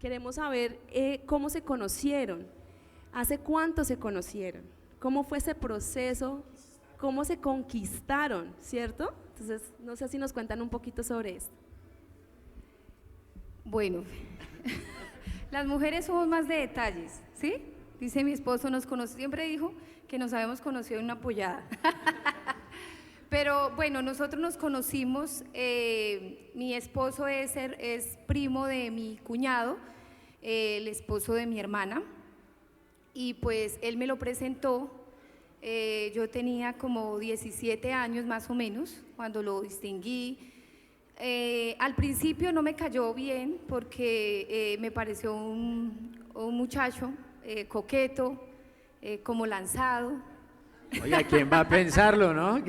queremos saber cómo se conocieron, hace cuánto se conocieron, cómo fue ese proceso, cómo se conquistaron, ¿cierto? Entonces, no sé si nos cuentan un poquito sobre esto. Bueno, las mujeres somos más de detalles, ¿sí? Dice mi esposo, siempre dijo que nos habíamos conocido en una pollada. Pero bueno, nosotros nos conocimos, mi esposo es primo de mi cuñado, el esposo de mi hermana, y pues él me lo presentó. Yo tenía como 17 años más o menos cuando lo distinguí. Al principio no me cayó bien porque me pareció un muchacho coqueto, como lanzado. Oiga, ¿quién va a pensarlo, no?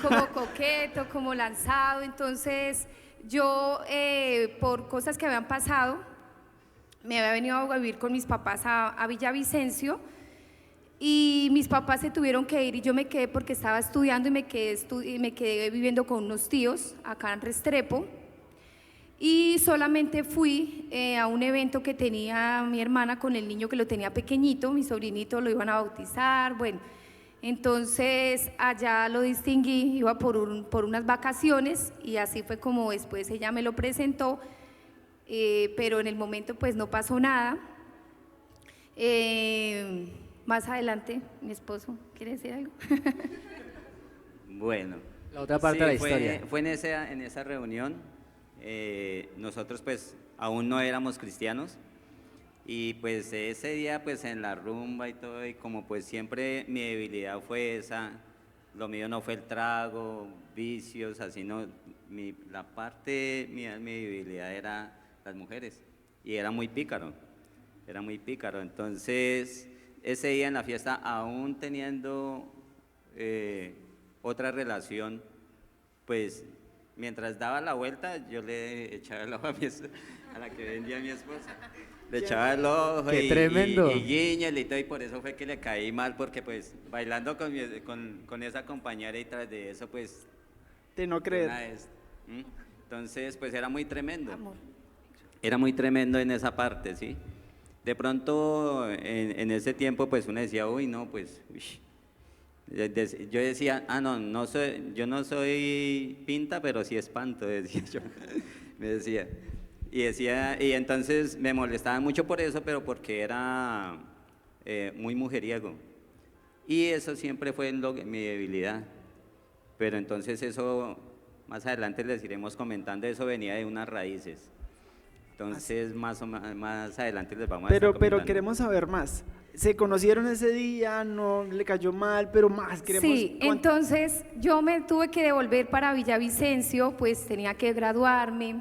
Como coqueto, como lanzado. Entonces yo, por cosas que habían pasado, me había venido a vivir con mis papás a Villavicencio, y mis papás se tuvieron que ir y yo me quedé porque estaba estudiando, y me quedé viviendo con unos tíos acá en Restrepo, y solamente fui a un evento que tenía mi hermana con el niño que lo tenía pequeñito, mi sobrinito lo iban a bautizar. Bueno, entonces allá lo distinguí, iba por unas vacaciones, y así fue como después ella me lo presentó, pero en el momento pues no pasó nada. Más adelante, mi esposo, ¿quiere decir algo? Bueno, La otra parte de la historia. fue en esa reunión. Nosotros pues aún no éramos cristianos, y pues ese día pues en la rumba y todo, y como pues siempre mi debilidad fue esa, lo mío no fue el trago, vicios, así no, la parte mía de mi debilidad era las mujeres, y era muy pícaro, entonces ese día en la fiesta, aún teniendo otra relación, pues mientras daba la vuelta, yo le echaba el ojo a la que vendía a mi esposa. Le echaba el ojo ¡Qué tremendo! y guiños y todo, y por eso fue que le caí mal, porque pues bailando con esa compañera, y tras de eso pues… De no creer. Entonces pues era muy tremendo. Amor. Era muy tremendo en esa parte, ¿sí? De pronto en ese tiempo pues uno decía, uy, no, pues… Yo decía, no soy, yo no soy pinta, pero sí espanto, decía yo, me decía. Y entonces me molestaba mucho por eso, pero porque era muy mujeriego. Y eso siempre fue mi debilidad. Pero entonces eso, más adelante les iremos comentando, eso venía de unas raíces. Entonces más adelante les vamos a estar Pero comentando. queremos saber más. ¿Se conocieron ese día? ¿No le cayó mal? Pero más queremos… Sí, entonces yo me tuve que devolver para Villavicencio, pues tenía que graduarme.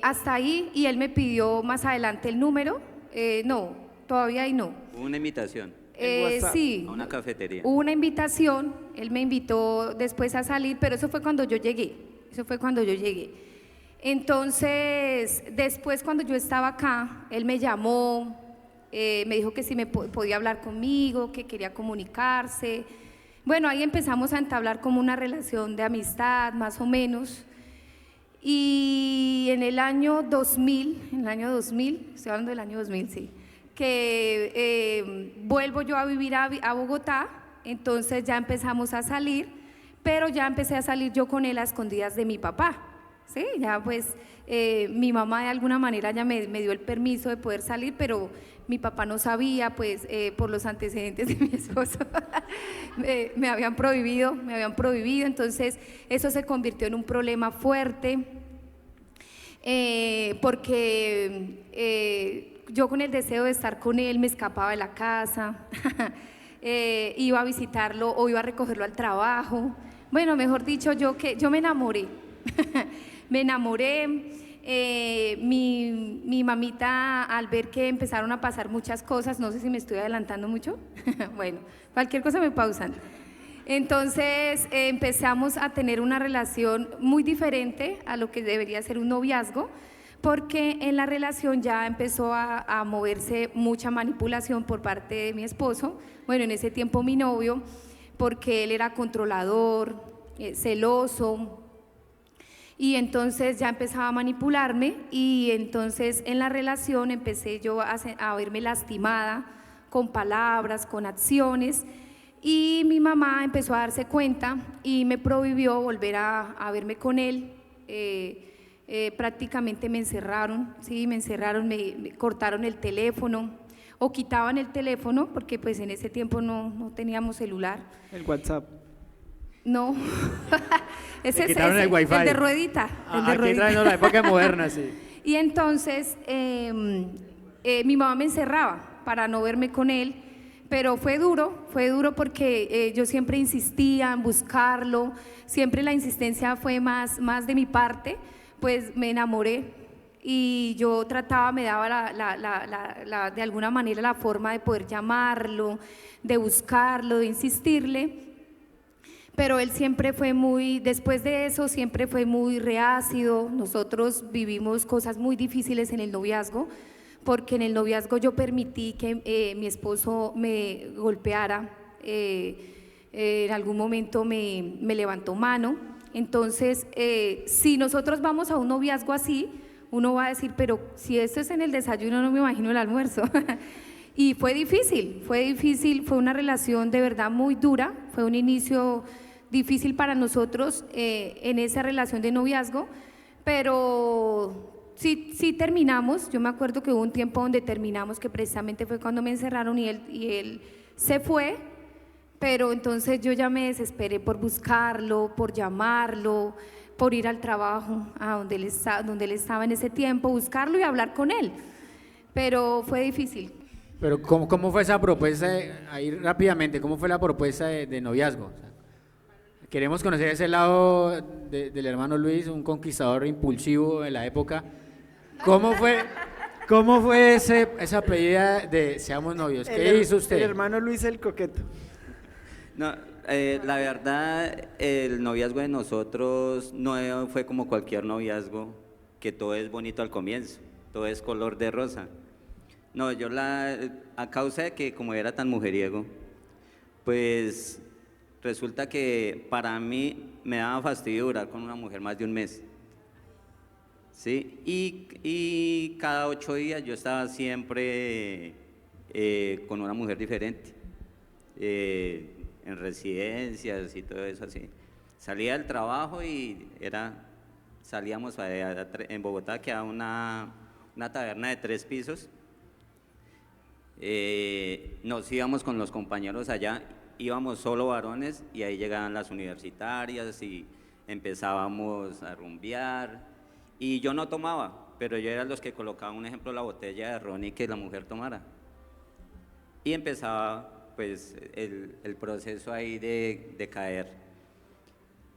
Hasta ahí, y él me pidió más adelante el número. No, todavía ahí no. Hubo una invitación Sí, a una cafetería. hubo una invitación, él me invitó después a salir, pero eso fue cuando yo llegué, Entonces, después cuando yo estaba acá, él me llamó, me dijo que si podía hablar conmigo, que quería comunicarse. Bueno, ahí empezamos a entablar como una relación de amistad, más o menos. Y en el año 2000, estoy hablando del año 2000, sí, que vuelvo yo a vivir a Bogotá, entonces ya empezamos a salir, pero ya empecé a salir yo con él a escondidas de mi papá, ¿sí? Ya pues mi mamá de alguna manera ya me dio el permiso de poder salir, pero mi papá no sabía, pues por los antecedentes de mi esposo, me habían prohibido, entonces eso se convirtió en un problema fuerte, porque yo con el deseo de estar con él me escapaba de la casa, iba a visitarlo o iba a recogerlo al trabajo. Bueno, mejor dicho, yo me enamoré, mi mamita, al ver que empezaron a pasar muchas cosas, no sé si me estoy adelantando mucho, bueno, cualquier cosa me pausan. Entonces empezamos a tener una relación muy diferente a lo que debería ser un noviazgo, porque en la relación ya empezó a moverse mucha manipulación por parte de mi esposo, bueno, en ese tiempo mi novio, porque él era controlador, celoso, Y entonces ya empezaba a manipularme y entonces en la relación empecé yo a verme lastimada con palabras, con acciones, y mi mamá empezó a darse cuenta y me prohibió volver a verme con él. Prácticamente me encerraron, ¿sí? Me encerraron, me cortaron el teléfono o quitaban el teléfono porque pues en ese tiempo no teníamos celular. El WhatsApp. No, ese es quitaron el Wi-Fi. el de ruedita. El de Aquí ruedita. traen la época moderna, sí. Y entonces mi mamá me encerraba para no verme con él, pero fue duro porque yo siempre insistía en buscarlo, siempre la insistencia fue más de mi parte, pues me enamoré y yo trataba, me daba de alguna manera la forma de poder llamarlo, de buscarlo, de insistirle. Pero él siempre fue después de eso, siempre fue muy reácido. Nosotros vivimos cosas muy difíciles en el noviazgo, porque en el noviazgo yo permití que mi esposo me golpeara, en algún momento me levantó mano. Entonces, si nosotros vamos a un noviazgo así, uno va a decir, pero si esto es en el desayuno, no me imagino el almuerzo. Y fue difícil, fue una relación de verdad muy dura, fue un inicio difícil para nosotros en esa relación de noviazgo, pero sí terminamos. Yo me acuerdo que hubo un tiempo donde terminamos, que precisamente fue cuando me encerraron y él se fue, pero entonces yo ya me desesperé por buscarlo, por llamarlo, por ir al trabajo, a donde él estaba en ese tiempo, buscarlo y hablar con él, pero fue difícil. Pero ¿cómo fue esa propuesta, ahí rápidamente, cómo fue la propuesta de noviazgo? O sea, queremos conocer ese lado del hermano Luis, un conquistador impulsivo de la época. ¿Cómo fue esa pedida de seamos novios? ¿Qué hizo usted? El hermano Luis el coqueto. No, la verdad, el noviazgo de nosotros no fue como cualquier noviazgo, que todo es bonito al comienzo, todo es color de rosa. No, a causa de que como era tan mujeriego, pues resulta que para mí me daba fastidio durar con una mujer más de un mes, ¿sí? Y cada 8 días yo estaba siempre con una mujer diferente, en residencias y todo eso así. Salía del trabajo y salíamos en Bogotá, que era una taberna de 3 pisos. Nos íbamos con los compañeros allá, íbamos solo varones y ahí llegaban las universitarias y empezábamos a rumbear, y yo no tomaba, pero yo era los que colocaba, un ejemplo, la botella de ron y que la mujer tomara, y empezaba pues el proceso ahí de caer.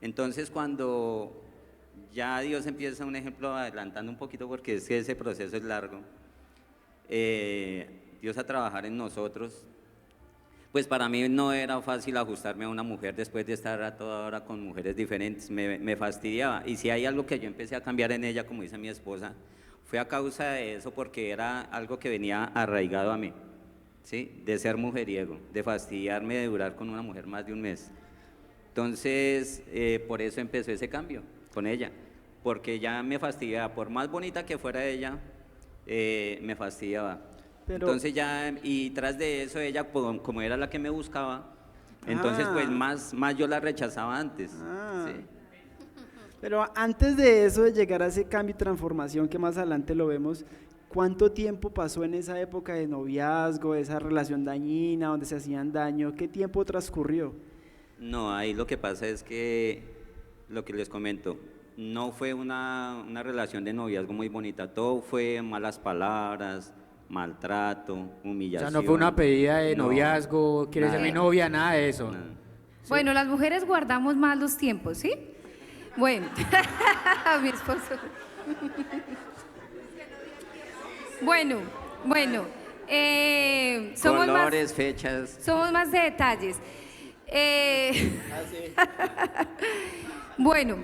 Entonces cuando ya Dios empieza, un ejemplo, adelantando un poquito porque es que ese proceso es largo, Dios a trabajar en nosotros, pues para mí no era fácil ajustarme a una mujer después de estar a toda hora con mujeres diferentes, me fastidiaba. Y si hay algo que yo empecé a cambiar en ella, como dice mi esposa, fue a causa de eso, porque era algo que venía arraigado a mí, ¿sí? De ser mujeriego, de fastidiarme de durar con una mujer más de un mes. Entonces, por eso empezó ese cambio con ella, porque ya me fastidiaba, por más bonita que fuera ella, me fastidiaba. Entonces ya, y tras de eso ella, como era la que me buscaba, entonces pues más yo la rechazaba antes. Sí. Pero antes de eso, de llegar a ese cambio y transformación que más adelante lo vemos, ¿cuánto tiempo pasó en esa época de noviazgo, esa relación dañina, donde se hacían daño? ¿Qué tiempo transcurrió? No, ahí lo que pasa es que, lo que les comento, no fue una relación de noviazgo muy bonita, todo fue malas palabras, maltrato, humillación. O sea, no fue una pedida de noviazgo, ¿quieres ser mi novia? Nada de eso. Nada. Sí. Bueno, las mujeres guardamos más los tiempos, ¿sí? Bueno, mi esposo. Bueno, somos colores, fechas. Somos más de detalles. Bueno,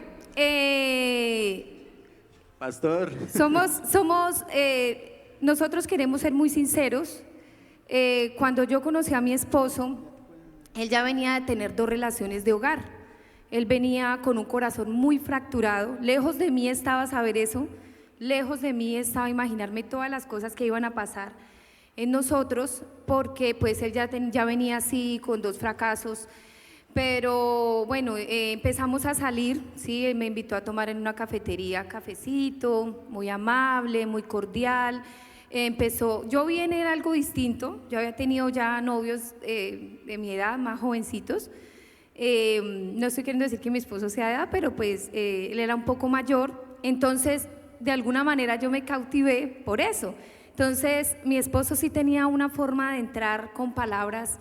Pastor. Nosotros queremos ser muy sinceros. Cuando yo conocí a mi esposo, él ya venía de tener 2 relaciones de hogar. Él venía con un corazón muy fracturado. Lejos de mí estaba saber eso, lejos de mí estaba imaginarme todas las cosas que iban a pasar en nosotros, porque pues él ya venía así con 2 fracasos. Pero bueno, empezamos a salir, ¿sí? Él me invitó a tomar en una cafetería cafecito, muy amable, muy cordial. Yo vi en él algo distinto. Yo había tenido ya novios de mi edad, más jovencitos. No estoy queriendo decir que mi esposo sea de edad, pero pues él era un poco mayor. Entonces, de alguna manera yo me cautivé por eso. Entonces, mi esposo sí tenía una forma de entrar con palabras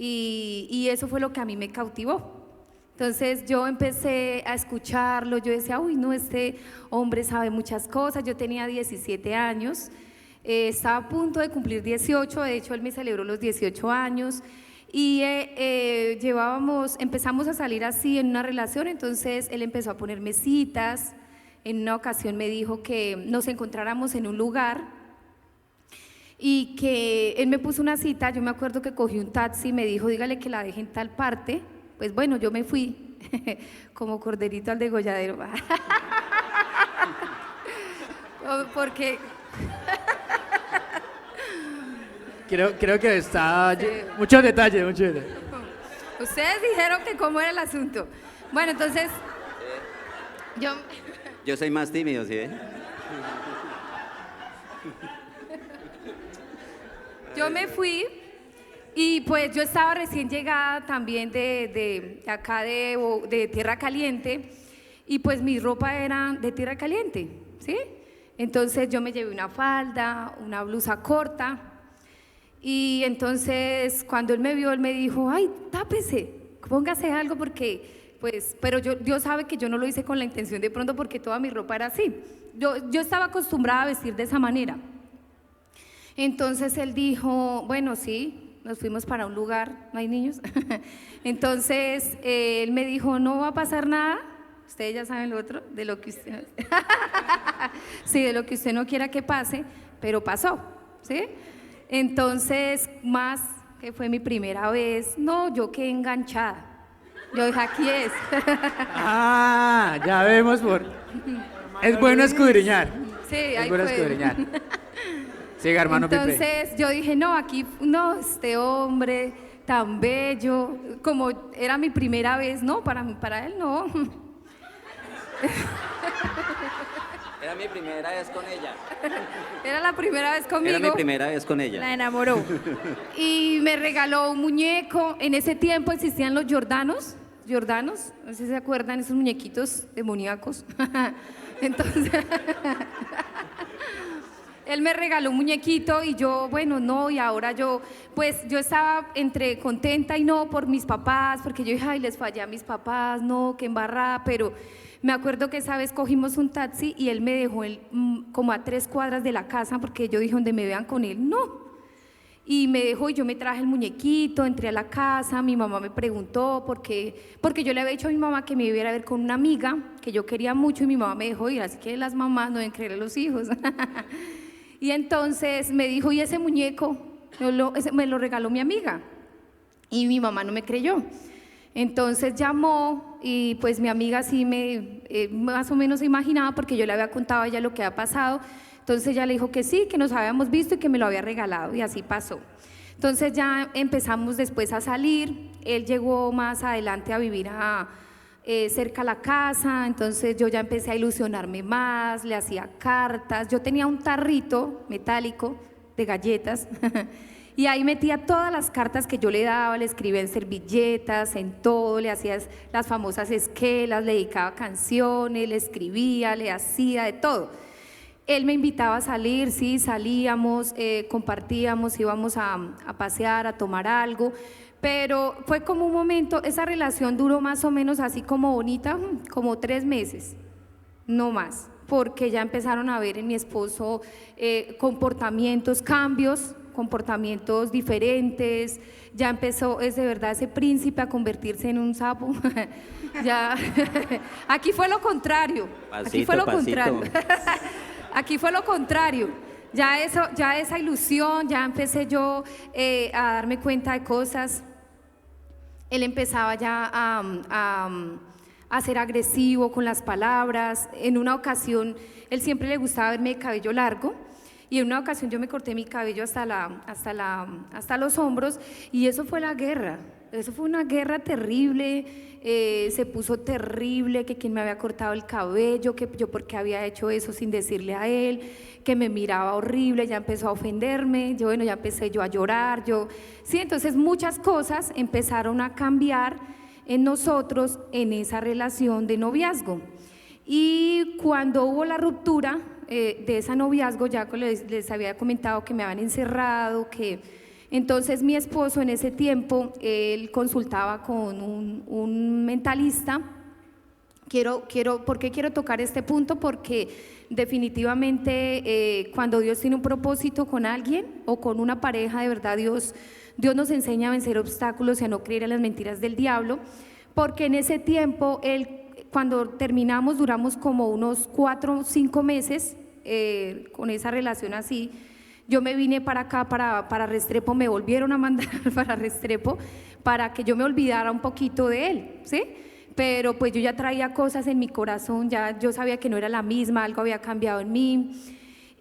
y eso fue lo que a mí me cautivó. Entonces yo empecé a escucharlo, yo decía, uy, no, este hombre sabe muchas cosas. Yo tenía 17 años, estaba a punto de cumplir 18, de hecho él me celebró los 18 años y empezamos a salir así en una relación. Entonces él empezó a ponerme citas. En una ocasión me dijo que nos encontráramos en un lugar y que él me puso una cita. Yo me acuerdo que cogí un taxi y me dijo, dígale que la deje en tal parte. Pues bueno, yo me fui como corderito al degolladero. Porque Creo que está... Muchos detalles. ustedes dijeron que cómo era el asunto. Bueno, entonces Yo soy más tímido, ¿sí? Yo me fui y pues yo estaba recién llegada también de acá de Tierra Caliente y pues mi ropa era de Tierra Caliente, ¿sí? Entonces yo me llevé una falda, una blusa corta y entonces cuando él me vio, él me dijo, ay, tápese, póngase algo porque, pues, pero Dios sabe que yo no lo hice con la intención de pronto porque toda mi ropa era así. Yo estaba acostumbrada a vestir de esa manera. Entonces él dijo, bueno, sí, nos fuimos para un lugar, no hay niños. Entonces él me dijo, no va a pasar nada, ustedes ya saben lo otro, de lo que usted sí, de lo que usted no quiera que pase, pero pasó, ¿sí? Entonces, más que fue mi primera vez, no, yo quedé enganchada. Yo dije, aquí es. Ya vemos Es bueno escudriñar. Sí, Es ahí bueno fue. escudriñar. Siga, hermano Pipe. Entonces yo dije, no, aquí, no, este hombre tan bello, como era mi primera vez, no, para él no. Era mi primera vez con ella. Era la primera vez conmigo. Era mi primera vez con ella. La enamoró. Y me regaló un muñeco. En ese tiempo existían los Jordanos, no sé si se acuerdan, esos muñequitos demoníacos. Entonces, él me regaló un muñequito y yo, bueno, no, y ahora yo estaba entre contenta y no por mis papás, porque yo dije, ay, les fallé a mis papás, no, qué embarrada, pero me acuerdo que esa vez cogimos un taxi y él me dejó como a 3 cuadras de la casa, porque yo dije, donde me vean con él, no. Y me dejó y yo me traje el muñequito, entré a la casa, mi mamá me preguntó porque yo le había dicho a mi mamá que me iba a ver con una amiga que yo quería mucho y mi mamá me dejó ir, así que las mamás no deben creer a los hijos. Y entonces me dijo, ¿y ese muñeco? Me lo regaló mi amiga y mi mamá no me creyó. Entonces llamó y pues mi amiga sí más o menos se imaginaba porque yo le había contado a ella lo que había pasado. Entonces ella le dijo que sí, que nos habíamos visto y que me lo había regalado y así pasó. Entonces ya empezamos después a salir, él llegó más adelante a vivir cerca a la casa, entonces yo ya empecé a ilusionarme más, le hacía cartas, yo tenía un tarrito metálico de galletas y ahí metía todas las cartas que yo le daba, le escribía en servilletas, en todo, le hacía las famosas esquelas, le dedicaba canciones, le escribía, le hacía de todo. Él me invitaba a salir, sí, salíamos, compartíamos, íbamos a pasear, a tomar algo, pero fue como un momento, esa relación duró más o menos así como bonita, como 3 meses, no más, porque ya empezaron a ver en mi esposo comportamientos, cambios, comportamientos diferentes, ya empezó, es de verdad, ese príncipe a convertirse en un sapo. Ya, aquí fue lo contrario, aquí fue lo contrario. Aquí fue lo contrario, ya esa ilusión, ya empecé yo a darme cuenta de cosas. Él empezaba ya a ser agresivo con las palabras. En una ocasión, él siempre le gustaba verme de cabello largo, y en una ocasión yo me corté mi cabello hasta los hombros, y eso fue la guerra. Eso fue una guerra terrible, se puso terrible, que quién me había cortado el cabello, que yo por qué había hecho eso sin decirle a él, que me miraba horrible, ya empezó a ofenderme, ya empecé yo a llorar, sí, entonces muchas cosas empezaron a cambiar en nosotros en esa relación de noviazgo. Y cuando hubo la ruptura de ese noviazgo, ya les había comentado que me habían encerrado, entonces mi esposo en ese tiempo, él consultaba con un mentalista. ¿Por qué quiero tocar este punto? Porque definitivamente cuando Dios tiene un propósito con alguien o con una pareja, de verdad Dios nos enseña a vencer obstáculos y a no creer en las mentiras del diablo, porque en ese tiempo, cuando terminamos, duramos como unos 4 o 5 meses con esa relación así. Yo me vine para acá, para Restrepo, me volvieron a mandar para Restrepo para que yo me olvidara un poquito de él, ¿sí? Pero pues yo ya traía cosas en mi corazón, ya yo sabía que no era la misma, algo había cambiado en mí.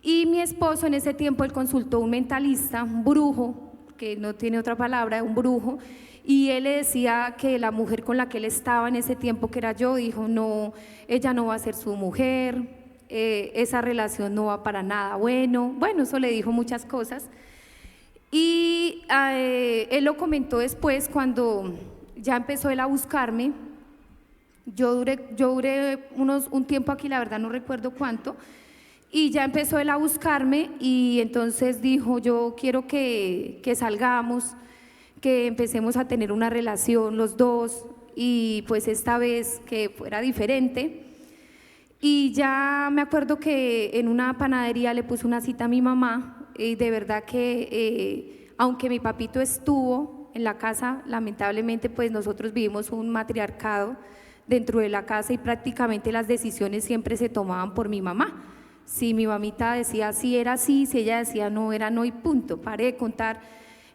Y mi esposo en ese tiempo, él consultó un mentalista, un brujo, que no tiene otra palabra, un brujo, y él le decía que la mujer con la que él estaba en ese tiempo, que era yo, dijo, no, ella no va a ser su mujer, esa relación no va para nada bueno, eso le dijo muchas cosas. Y él lo comentó después, cuando ya empezó él a buscarme. Yo duré un tiempo aquí, la verdad no recuerdo cuánto, y ya empezó él a buscarme, y entonces dijo, yo quiero que salgamos, que empecemos a tener una relación los dos, y pues esta vez que fuera diferente. Y ya me acuerdo que en una panadería le puse una cita a mi mamá, y de verdad que aunque mi papito estuvo en la casa, lamentablemente pues nosotros vivimos un matriarcado dentro de la casa, y prácticamente las decisiones siempre se tomaban por mi mamá. Si mi mamita decía sí, era sí; si ella decía no, era no, y punto. Paré de contar.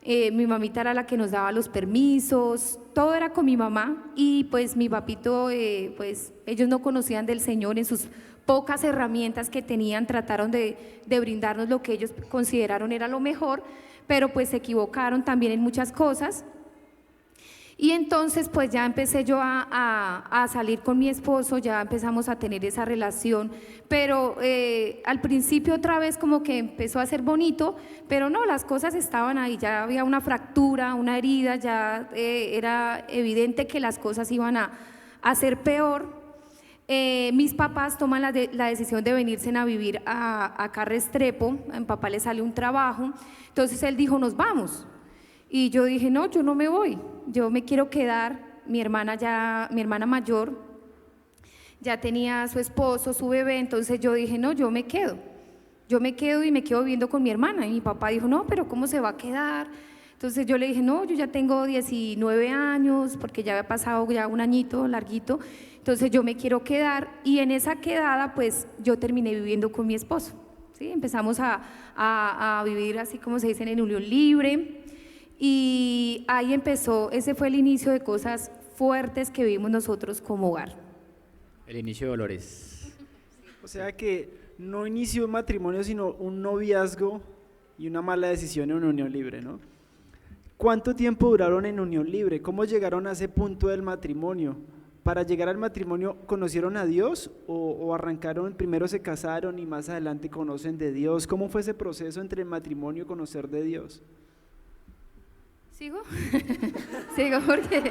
Mi mamita era la que nos daba los permisos, todo era con mi mamá, y pues mi papito, pues ellos no conocían del Señor. En sus pocas herramientas que tenían, trataron de brindarnos lo que ellos consideraron era lo mejor, pero pues se equivocaron también en muchas cosas. Y entonces pues ya empecé yo a salir con mi esposo, ya empezamos a tener esa relación, pero al principio otra vez como que empezó a ser bonito, pero no, las cosas estaban ahí, ya había una fractura, una herida, ya era evidente que las cosas iban a ser peor. Mis papás toman la decisión de venirse a vivir acá a Restrepo. A mi papá le sale un trabajo, entonces él dijo, nos vamos. Y yo dije, no, yo no me voy, yo me quiero quedar. Mi hermana mayor ya tenía a su esposo, su bebé, entonces yo dije, no, yo me quedo y me quedo viviendo con mi hermana. Y mi papá dijo, no, pero ¿cómo se va a quedar? Entonces yo le dije, no, yo ya tengo 19 años, porque ya había pasado ya un añito larguito, entonces yo me quiero quedar. Y en esa quedada pues yo terminé viviendo con mi esposo, ¿sí? Empezamos a vivir así como se dice en unión libre. Y ahí empezó, ese fue el inicio de cosas fuertes que vivimos nosotros como hogar. El inicio de dolores. O sea que no inició un matrimonio, sino un noviazgo y una mala decisión en una unión libre, ¿no? ¿Cuánto tiempo duraron en unión libre? ¿Cómo llegaron a ese punto del matrimonio? ¿Para llegar al matrimonio conocieron a Dios o arrancaron, primero se casaron y más adelante conocen de Dios? ¿Cómo fue ese proceso entre el matrimonio y conocer de Dios? ¿Sigo? Sigo porque…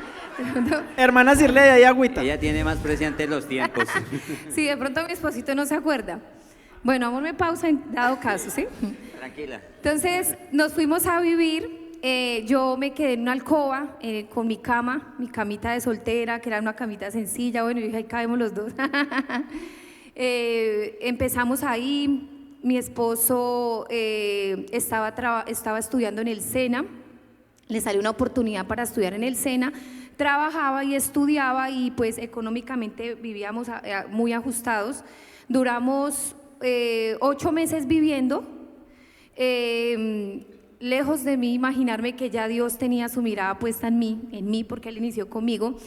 Hermana Cirle, ahí agüita. Ella tiene más presente los tiempos. Sí, de pronto mi esposito no se acuerda. Bueno, amorme pausa en dado caso, ¿sí? Tranquila. Entonces nos fuimos a vivir, yo me quedé en una alcoba con mi cama, mi camita de soltera, que era una camita sencilla, bueno, y dije, ahí cabemos los dos. Empezamos ahí, mi esposo estaba estudiando en el SENA, le salió una oportunidad para estudiar en el SENA, trabajaba y estudiaba, y pues económicamente vivíamos muy ajustados. Duramos 8 meses viviendo, lejos de mí imaginarme que ya Dios tenía su mirada puesta en mí porque Él inició conmigo.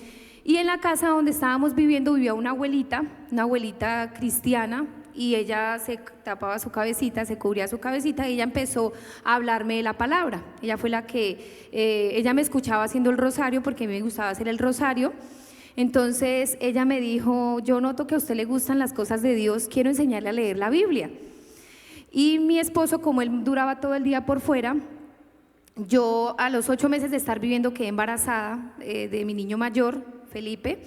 Y en la casa donde estábamos viviendo vivía una abuelita cristiana, y ella se tapaba su cabecita, se cubría su cabecita, y ella empezó a hablarme de la palabra. Ella fue la que, ella me escuchaba haciendo el rosario, porque a mí me gustaba hacer el rosario. Entonces ella me dijo: yo noto que a usted le gustan las cosas de Dios, quiero enseñarle a leer la Biblia. Y mi esposo, como él duraba todo el día por fuera, yo a los 8 meses de estar viviendo quedé embarazada de mi niño mayor, Felipe.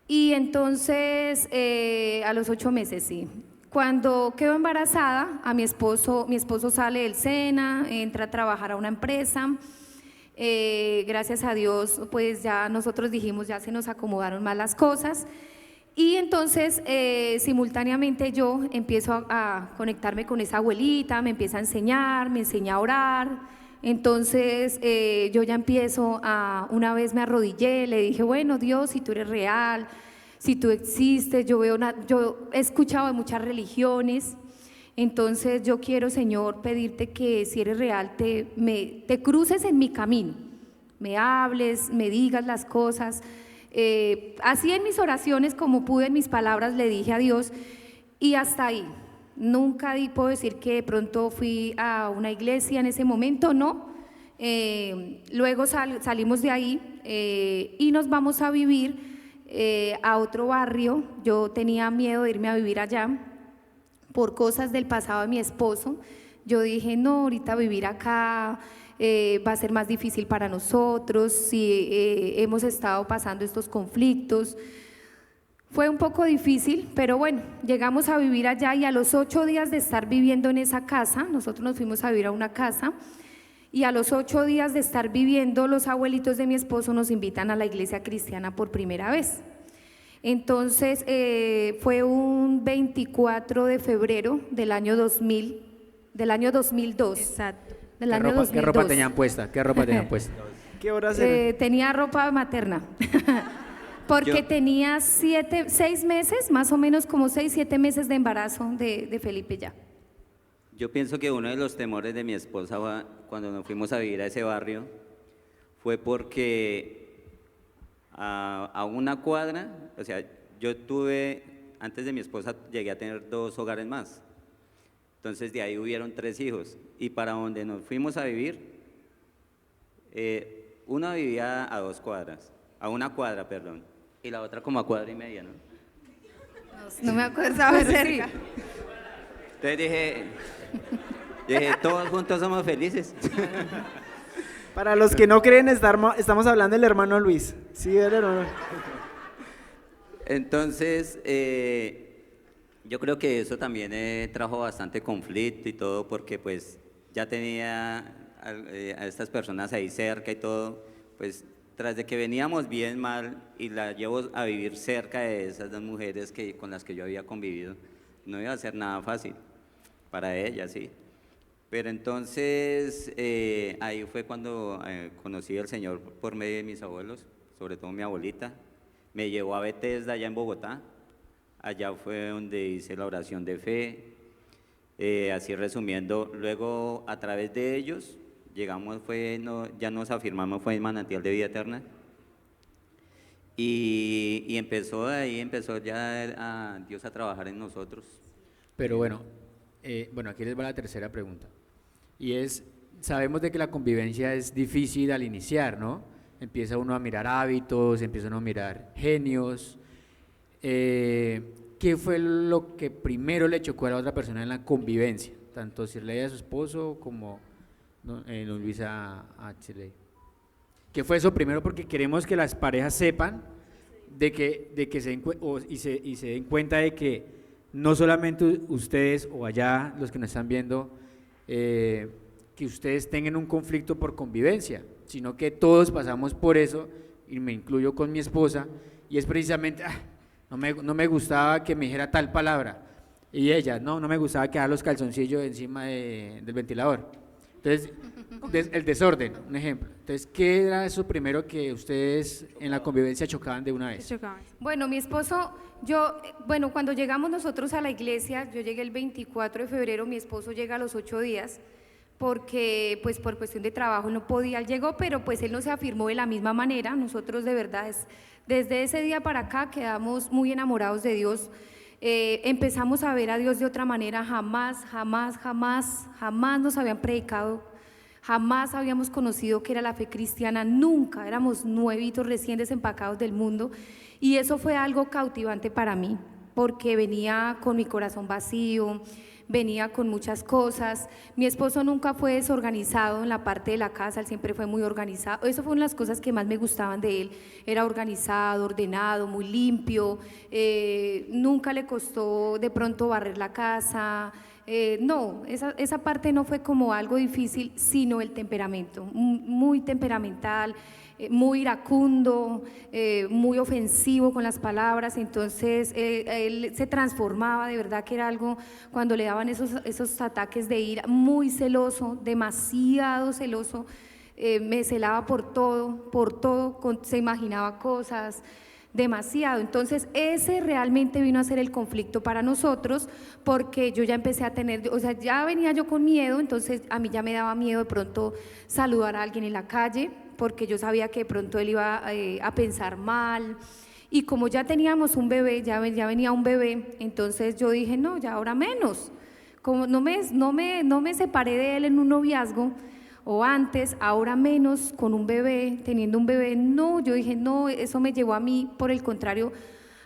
Y entonces, a los 8 meses, sí. Cuando quedo embarazada, mi esposo sale del SENA, entra a trabajar a una empresa. Gracias a Dios, pues ya nosotros dijimos, ya se nos acomodaron más las cosas. Y entonces, simultáneamente yo empiezo a conectarme con esa abuelita, me empieza a enseñar, me enseña a orar. Entonces yo ya empiezo una vez me arrodillé, le dije: bueno, Dios, si tú eres real, si tú existes, yo he escuchado de muchas religiones, entonces yo quiero, Señor, pedirte que si eres real te cruces en mi camino, me hables, me digas las cosas. Así en mis oraciones como pude, en mis palabras le dije a Dios, y hasta ahí. Nunca puedo decir que de pronto fui a una iglesia en ese momento, no. Luego salimos de ahí y nos vamos a vivir a otro barrio. Yo tenía miedo de irme a vivir allá por cosas del pasado de mi esposo. Yo dije: no, ahorita vivir acá va a ser más difícil para nosotros, si hemos estado pasando estos conflictos. Fue un poco difícil, pero bueno, llegamos a vivir allá, y a los 8 días de estar viviendo en esa casa, nosotros nos fuimos a vivir a una casa, y a los 8 días de estar viviendo, los abuelitos de mi esposo nos invitan a la iglesia cristiana por primera vez. Entonces fue un 24 de febrero del año 2000, del año 2002. Exacto. Del año 2002. ¿Qué ropa tenían puesta? ¿Qué ropa tenían puesta? ¿Qué horas eran? Tenía ropa materna. Porque tenía 6 meses, más o menos como 6, 7 meses de embarazo de Felipe ya. Yo pienso que uno de los temores de mi esposa cuando nos fuimos a vivir a ese barrio fue porque a una cuadra, o sea, antes de mi esposa llegué a tener 2 hogares más. Entonces de ahí hubieron 3 hijos, y para donde nos fuimos a vivir, una vivía a 2 cuadras, a una cuadra, perdón, y la otra como a 1,5 cuadras, ¿no? No me acuerdo, estaba cerca. Entonces dije, todos juntos somos felices. Para los que no creen, estamos hablando del hermano Luis. Sí, del hermano. Entonces, yo creo que eso también trajo bastante conflicto y todo, porque pues ya tenía a estas personas ahí cerca y todo, pues tras de que veníamos bien mal y la llevo a vivir cerca de esas 2 mujeres con las que yo había convivido, no iba a ser nada fácil para ellas, sí. Pero entonces ahí fue cuando conocí al Señor por medio de mis abuelos, sobre todo mi abuelita. Me llevó a Bethesda allá en Bogotá, allá fue donde hice la oración de fe. Así resumiendo, luego a través de ellos llegamos, ya nos afirmamos, fue en Manantial de Vida Eterna, y empezó ya a Dios a trabajar en nosotros. Pero bueno, aquí les va la tercera pregunta, y es: sabemos de que la convivencia es difícil al iniciar, ¿no? Empieza uno a mirar hábitos, empieza uno a mirar genios. ¿Qué fue lo que primero le chocó a la otra persona en la convivencia? Tanto Shirley a su esposo como don Luis a Shirley. ¿Qué fue eso primero? Porque queremos que las parejas sepan de que se den cuenta de que no solamente ustedes o allá los que nos están viendo, que ustedes tengan un conflicto por convivencia, sino que todos pasamos por eso, y me incluyo con mi esposa, y es precisamente, no me gustaba que me dijera tal palabra, y ella, no me gustaba quedar los calzoncillos encima del ventilador. Entonces, el desorden, un ejemplo. Entonces, ¿qué era eso primero que ustedes en la convivencia chocaban de una vez? Bueno, mi esposo, cuando llegamos nosotros a la iglesia, yo llegué el 24 de febrero, mi esposo llega a los 8 días, porque pues por cuestión de trabajo no podía, él llegó, pero pues él no se afirmó de la misma manera. Nosotros de verdad, desde ese día para acá quedamos muy enamorados de Dios. Empezamos a ver a Dios de otra manera. Jamás nos habían predicado, jamás habíamos conocido que era la fe cristiana, nunca, éramos nuevitos recién desempacados del mundo, y eso fue algo cautivante para mí, porque venía con mi corazón vacío, venía con muchas cosas. Mi esposo nunca fue desorganizado en la parte de la casa, él siempre fue muy organizado. Eso fue una de las cosas que más me gustaban de él, era organizado, ordenado, muy limpio, nunca le costó de pronto barrer la casa. No, esa parte no fue como algo difícil, sino el temperamento, muy temperamental, muy iracundo, muy ofensivo con las palabras. Entonces él se transformaba, de verdad que era algo, cuando le daban esos ataques de ira, muy celoso, demasiado celoso, me celaba por todo, se imaginaba cosas, demasiado. Entonces ese realmente vino a ser el conflicto para nosotros, porque yo ya empecé a tener, o sea, ya venía yo con miedo. Entonces a mí ya me daba miedo de pronto saludar a alguien en la calle, porque yo sabía que de pronto él iba a pensar mal. Y como ya teníamos un bebé, ya venía un bebé, entonces yo dije, no, ya ahora menos. Como no me separé de él en un noviazgo, o antes, ahora menos con un bebé, teniendo un bebé, no, yo dije, no, eso me llevó a mí, por el contrario,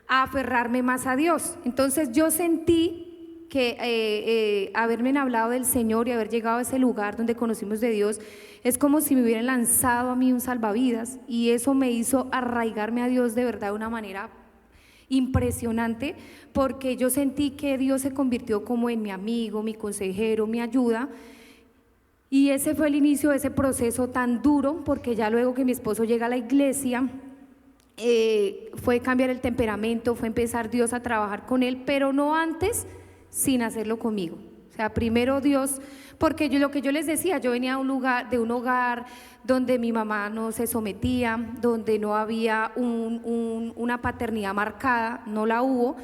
a aferrarme más a Dios. Entonces yo sentí que haberme hablado del Señor y haber llegado a ese lugar donde conocimos de Dios, es como si me hubieran lanzado a mí un salvavidas, y eso me hizo arraigarme a Dios de verdad de una manera impresionante, porque yo sentí que Dios se convirtió como en mi amigo, mi consejero, mi ayuda. Y ese fue el inicio de ese proceso tan duro, porque ya luego que mi esposo llega a la iglesia, fue cambiar el temperamento, fue empezar Dios a trabajar con él, pero no antes sin hacerlo conmigo. O sea, primero Dios, porque lo que yo les decía, yo venía de un hogar donde mi mamá no se sometía, donde no había una paternidad marcada, no la hubo.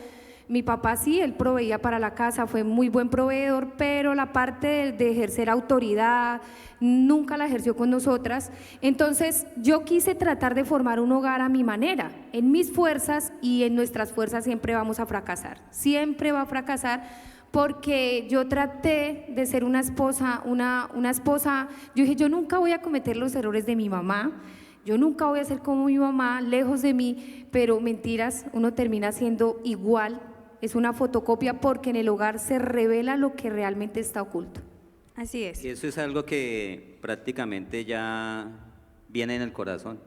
Mi papá sí, él proveía para la casa, fue muy buen proveedor, pero la parte de ejercer autoridad nunca la ejerció con nosotras. Entonces yo quise tratar de formar un hogar a mi manera, en mis fuerzas, y en nuestras fuerzas siempre vamos a fracasar, siempre va a fracasar, porque yo traté de ser una esposa, yo dije, yo nunca voy a cometer los errores de mi mamá, yo nunca voy a ser como mi mamá, lejos de mí. Pero mentiras, uno termina siendo igual, es una fotocopia, porque en el hogar se revela lo que realmente está oculto. Así es. Y eso es algo que prácticamente ya viene en el corazón.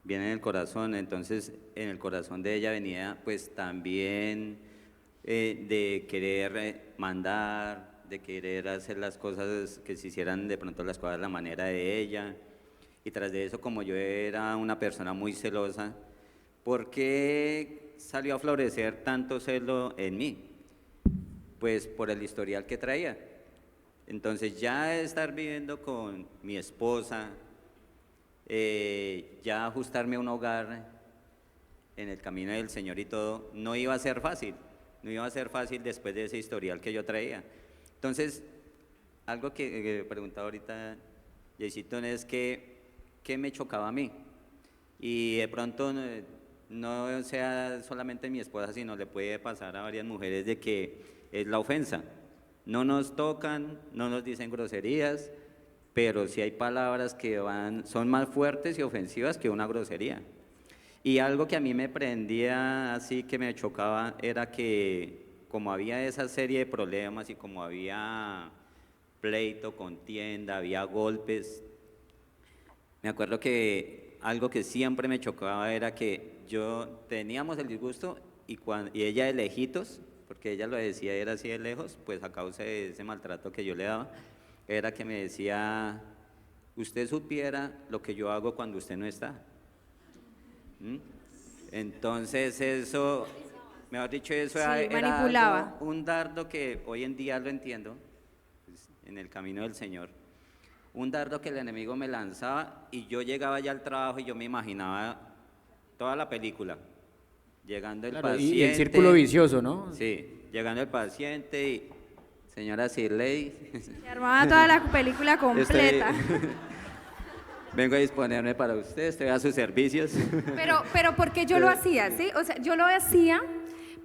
Viene en el corazón. Entonces en el corazón de ella venía pues también de querer mandar, de querer hacer las cosas, que se hicieran de pronto las cosas a la manera de ella. Y tras de eso, como yo era una persona muy celosa, ¿por qué salió a florecer tanto celo en mí? Pues por el historial que traía. Entonces ya estar viviendo con mi esposa, ya ajustarme a un hogar en el camino del Señor y todo, no iba a ser fácil, no iba a ser fácil después de ese historial que yo traía. Entonces, algo que preguntaba ahorita Jaycito es que ¿qué me chocaba a mí? Y de pronto no sea solamente mi esposa, sino le puede pasar a varias mujeres, de que es la ofensa. No nos tocan, no nos dicen groserías, pero sí hay palabras que son más fuertes y ofensivas que una grosería. Y algo que a mí me prendía así, que me chocaba, era que como había esa serie de problemas y como había pleito, contienda, había golpes, me acuerdo que algo que siempre me chocaba era que teníamos el disgusto, y ella de lejitos, porque ella lo decía, era así de lejos, pues a causa de ese maltrato que yo le daba, era que me decía, usted supiera lo que yo hago cuando usted no está. Entonces eso, mejor dicho, eso Sí, era manipulaba. un dardo que hoy en día lo entiendo, pues, en el camino del Señor. Un dardo que el enemigo me lanzaba, y yo llegaba ya al trabajo y yo me imaginaba toda la película. Llegando el Claro, paciente. y el círculo vicioso, ¿no? Sí, llegando el paciente y Señora Sirley, Se armaba toda la película completa. vengo a disponerme para usted, estoy a sus servicios. Pero porque yo lo hacía, ¿sí? O sea, yo lo hacía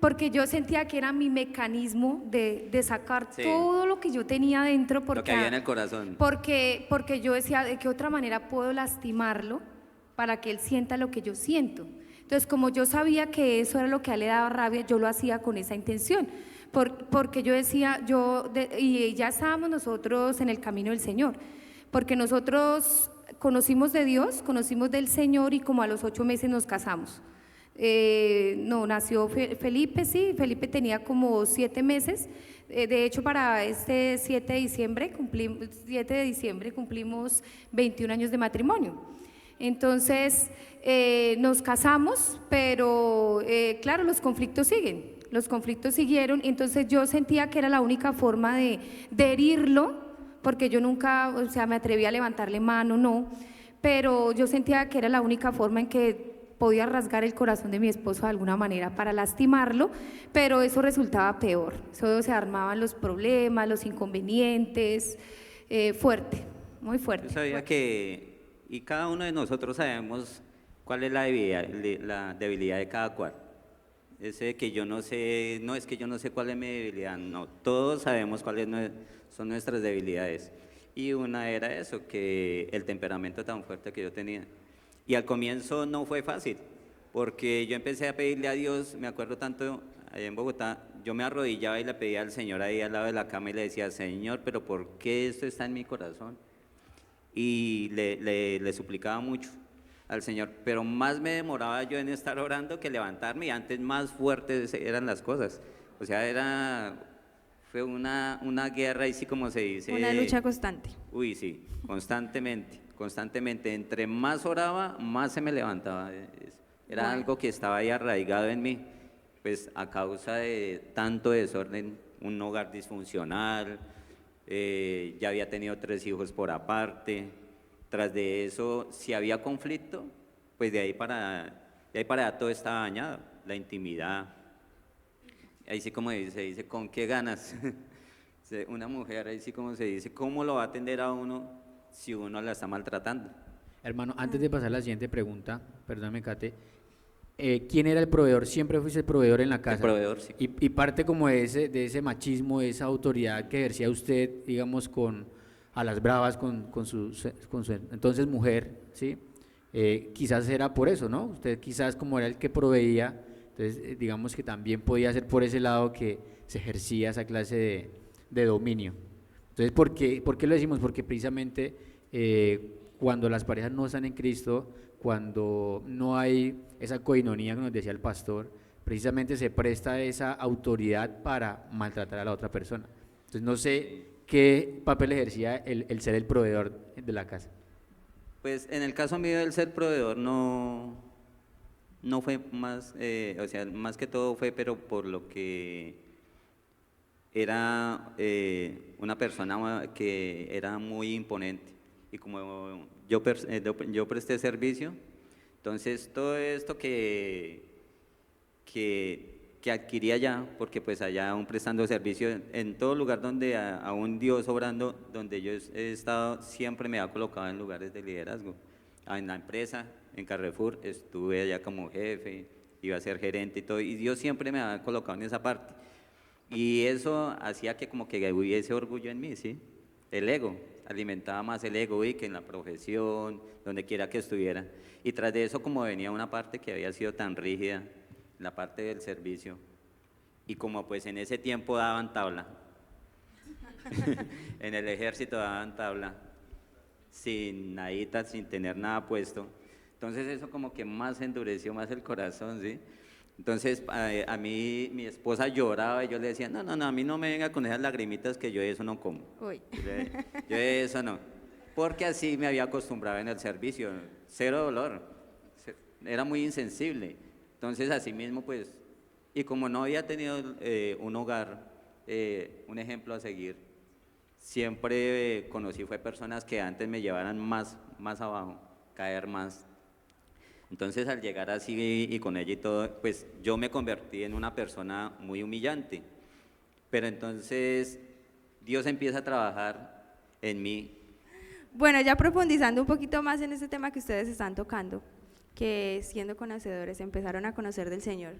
porque yo sentía que era mi mecanismo de sacar Sí. todo lo que yo tenía dentro. Lo que había en el corazón. Porque yo decía, ¿de qué otra manera puedo lastimarlo para que él sienta lo que yo siento? Entonces, como yo sabía que eso era lo que a él le daba rabia, yo lo hacía con esa intención. Porque yo decía, y ya estábamos nosotros en el camino del Señor, porque nosotros conocimos de Dios, conocimos del Señor y como a los 8 meses nos casamos. No, nació Felipe, sí, Felipe tenía como 7 meses. De hecho, para este 7 de diciembre cumplimos 21 años de matrimonio. Entonces, nos casamos, pero claro, los conflictos siguen. Los conflictos siguieron, entonces yo sentía que era la única forma de herirlo, porque yo nunca, o sea, me atreví a levantarle mano, no, pero yo sentía que era la única forma en que podía rasgar el corazón de mi esposo de alguna manera para lastimarlo, pero eso resultaba peor, eso se armaban los problemas, los inconvenientes, fuerte, muy fuerte. Yo sabía que, y cada uno de nosotros sabemos cuál es la debilidad de cada cual. Ese de que yo no sé, no es que yo no sé cuál es mi debilidad, no, todos sabemos cuáles son nuestras debilidades. Y una era eso, que el temperamento tan fuerte que yo tenía. Y al comienzo no fue fácil, porque yo empecé a pedirle a Dios, me acuerdo tanto, allá en Bogotá, yo me arrodillaba y le pedía al Señor ahí al lado de la cama y le decía, Señor, pero ¿por qué esto está en mi corazón? Y le suplicaba mucho al Señor, pero más me demoraba yo en estar orando que levantarme, y antes más fuertes eran las cosas. O sea, fue una guerra, y sí, como se dice. Una lucha constante. Uy, sí, constantemente. Entre más oraba, más se me levantaba. Era Bueno. algo que estaba ahí arraigado en mí, pues a causa de tanto desorden, un hogar disfuncional, ya había tenido 3 hijos por aparte. Tras de eso, si había conflicto, pues de ahí para allá todo estaba dañado, la intimidad. Ahí sí como se dice, ¿con qué ganas? Una mujer, ahí sí como se dice, ¿cómo lo va a atender a uno si uno la está maltratando? Hermano, antes de pasar a la siguiente pregunta, perdóname, Kate, ¿quién era el proveedor? ¿Siempre fuiste el proveedor en la casa? El proveedor, sí. Y parte como de ese machismo, de esa autoridad que ejercía usted, digamos, a las bravas con su entonces mujer, ¿sí? Quizás era por eso, ¿no? Usted quizás como era el que proveía, entonces digamos que también podía ser por ese lado que se ejercía esa clase de dominio. Entonces, ¿por qué lo decimos? Porque precisamente cuando las parejas no están en Cristo, cuando no hay esa coinonía que nos decía el pastor, precisamente se presta esa autoridad para maltratar a la otra persona. Entonces, no sé qué papel ejercía el ser el proveedor de la casa. Pues en el caso mío del ser proveedor no fue más, o sea, más que todo fue, pero por lo que era una persona que era muy imponente, y como yo presté servicio, entonces todo esto que adquiría allá, porque pues allá aún prestando servicio, en todo lugar donde aún Dios obrando, donde yo he estado, siempre me ha colocado en lugares de liderazgo. En la empresa, en Carrefour, estuve allá como jefe, iba a ser gerente y todo, y Dios siempre me ha colocado en esa parte. Y eso hacía que como que hubiese orgullo en mí, ¿sí? El ego, alimentaba más el ego, y que en la profesión, donde quiera que estuviera. Y tras de eso, como venía una parte que había sido tan rígida, la parte del servicio, y como pues en ese tiempo daban tabla, en el ejército daban tabla, sin nadita, sin tener nada puesto, entonces eso como que más endureció más el corazón, ¿sí? Entonces a mí mi esposa lloraba y yo le decía, no, a mí no me venga con esas lagrimitas que yo eso no como. Uy. Yo eso no, porque así me había acostumbrado en el servicio, cero dolor, era muy insensible. Entonces, así mismo, pues, y como no había tenido un hogar, un ejemplo a seguir, siempre conocí fue personas que antes me llevaran más abajo, caer más. Entonces, al llegar así y con ella y todo, pues yo me convertí en una persona muy humillante. Pero entonces, Dios empieza a trabajar en mí. Bueno, ya profundizando un poquito más en este tema que ustedes están tocando, que siendo conocedores empezaron a conocer del Señor,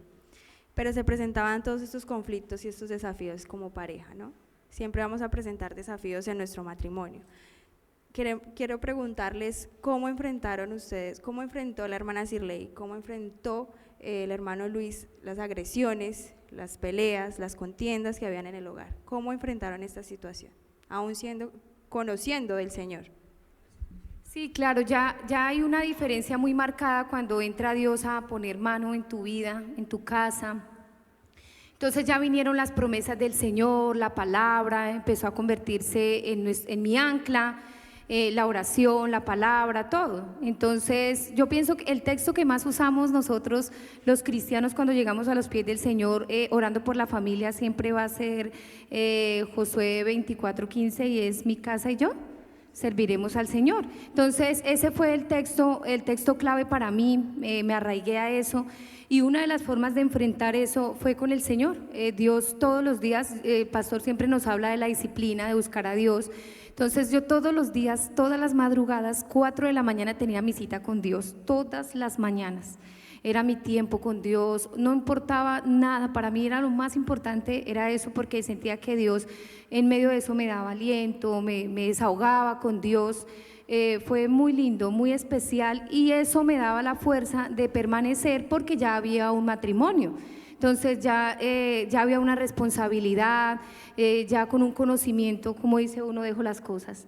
pero se presentaban todos estos conflictos y estos desafíos como pareja, ¿no? Siempre vamos a presentar desafíos en nuestro matrimonio. Quiero preguntarles cómo enfrentaron ustedes, cómo enfrentó la hermana Sirley, cómo enfrentó el hermano Luis las agresiones, las peleas, las contiendas que habían en el hogar. ¿Cómo enfrentaron esta situación, aún conociendo del Señor? Sí, claro, ya hay una diferencia muy marcada cuando entra Dios a poner mano en tu vida, en tu casa. Entonces ya vinieron las promesas del Señor, la palabra empezó a convertirse en mi ancla, la oración, la palabra, todo. Entonces yo pienso que el texto que más usamos nosotros los cristianos cuando llegamos a los pies del Señor orando por la familia siempre va a ser Josué 24:15 y es mi casa y yo serviremos al Señor. Entonces ese fue el texto clave para mí, me arraigué a eso. Y una de las formas de enfrentar eso fue con el Señor. Dios todos los días, el pastor siempre nos habla de la disciplina, de buscar a Dios. Entonces yo todos los días, todas las madrugadas, 4 de la mañana tenía mi cita con Dios, todas las mañanas. Era mi tiempo con Dios, no importaba nada, para mí era lo más importante, era eso, porque sentía que Dios en medio de eso me daba aliento, me desahogaba con Dios. Fue muy lindo, muy especial y eso me daba la fuerza de permanecer porque ya había un matrimonio. Entonces ya había una responsabilidad, ya con un conocimiento, como dice uno, dejo las cosas.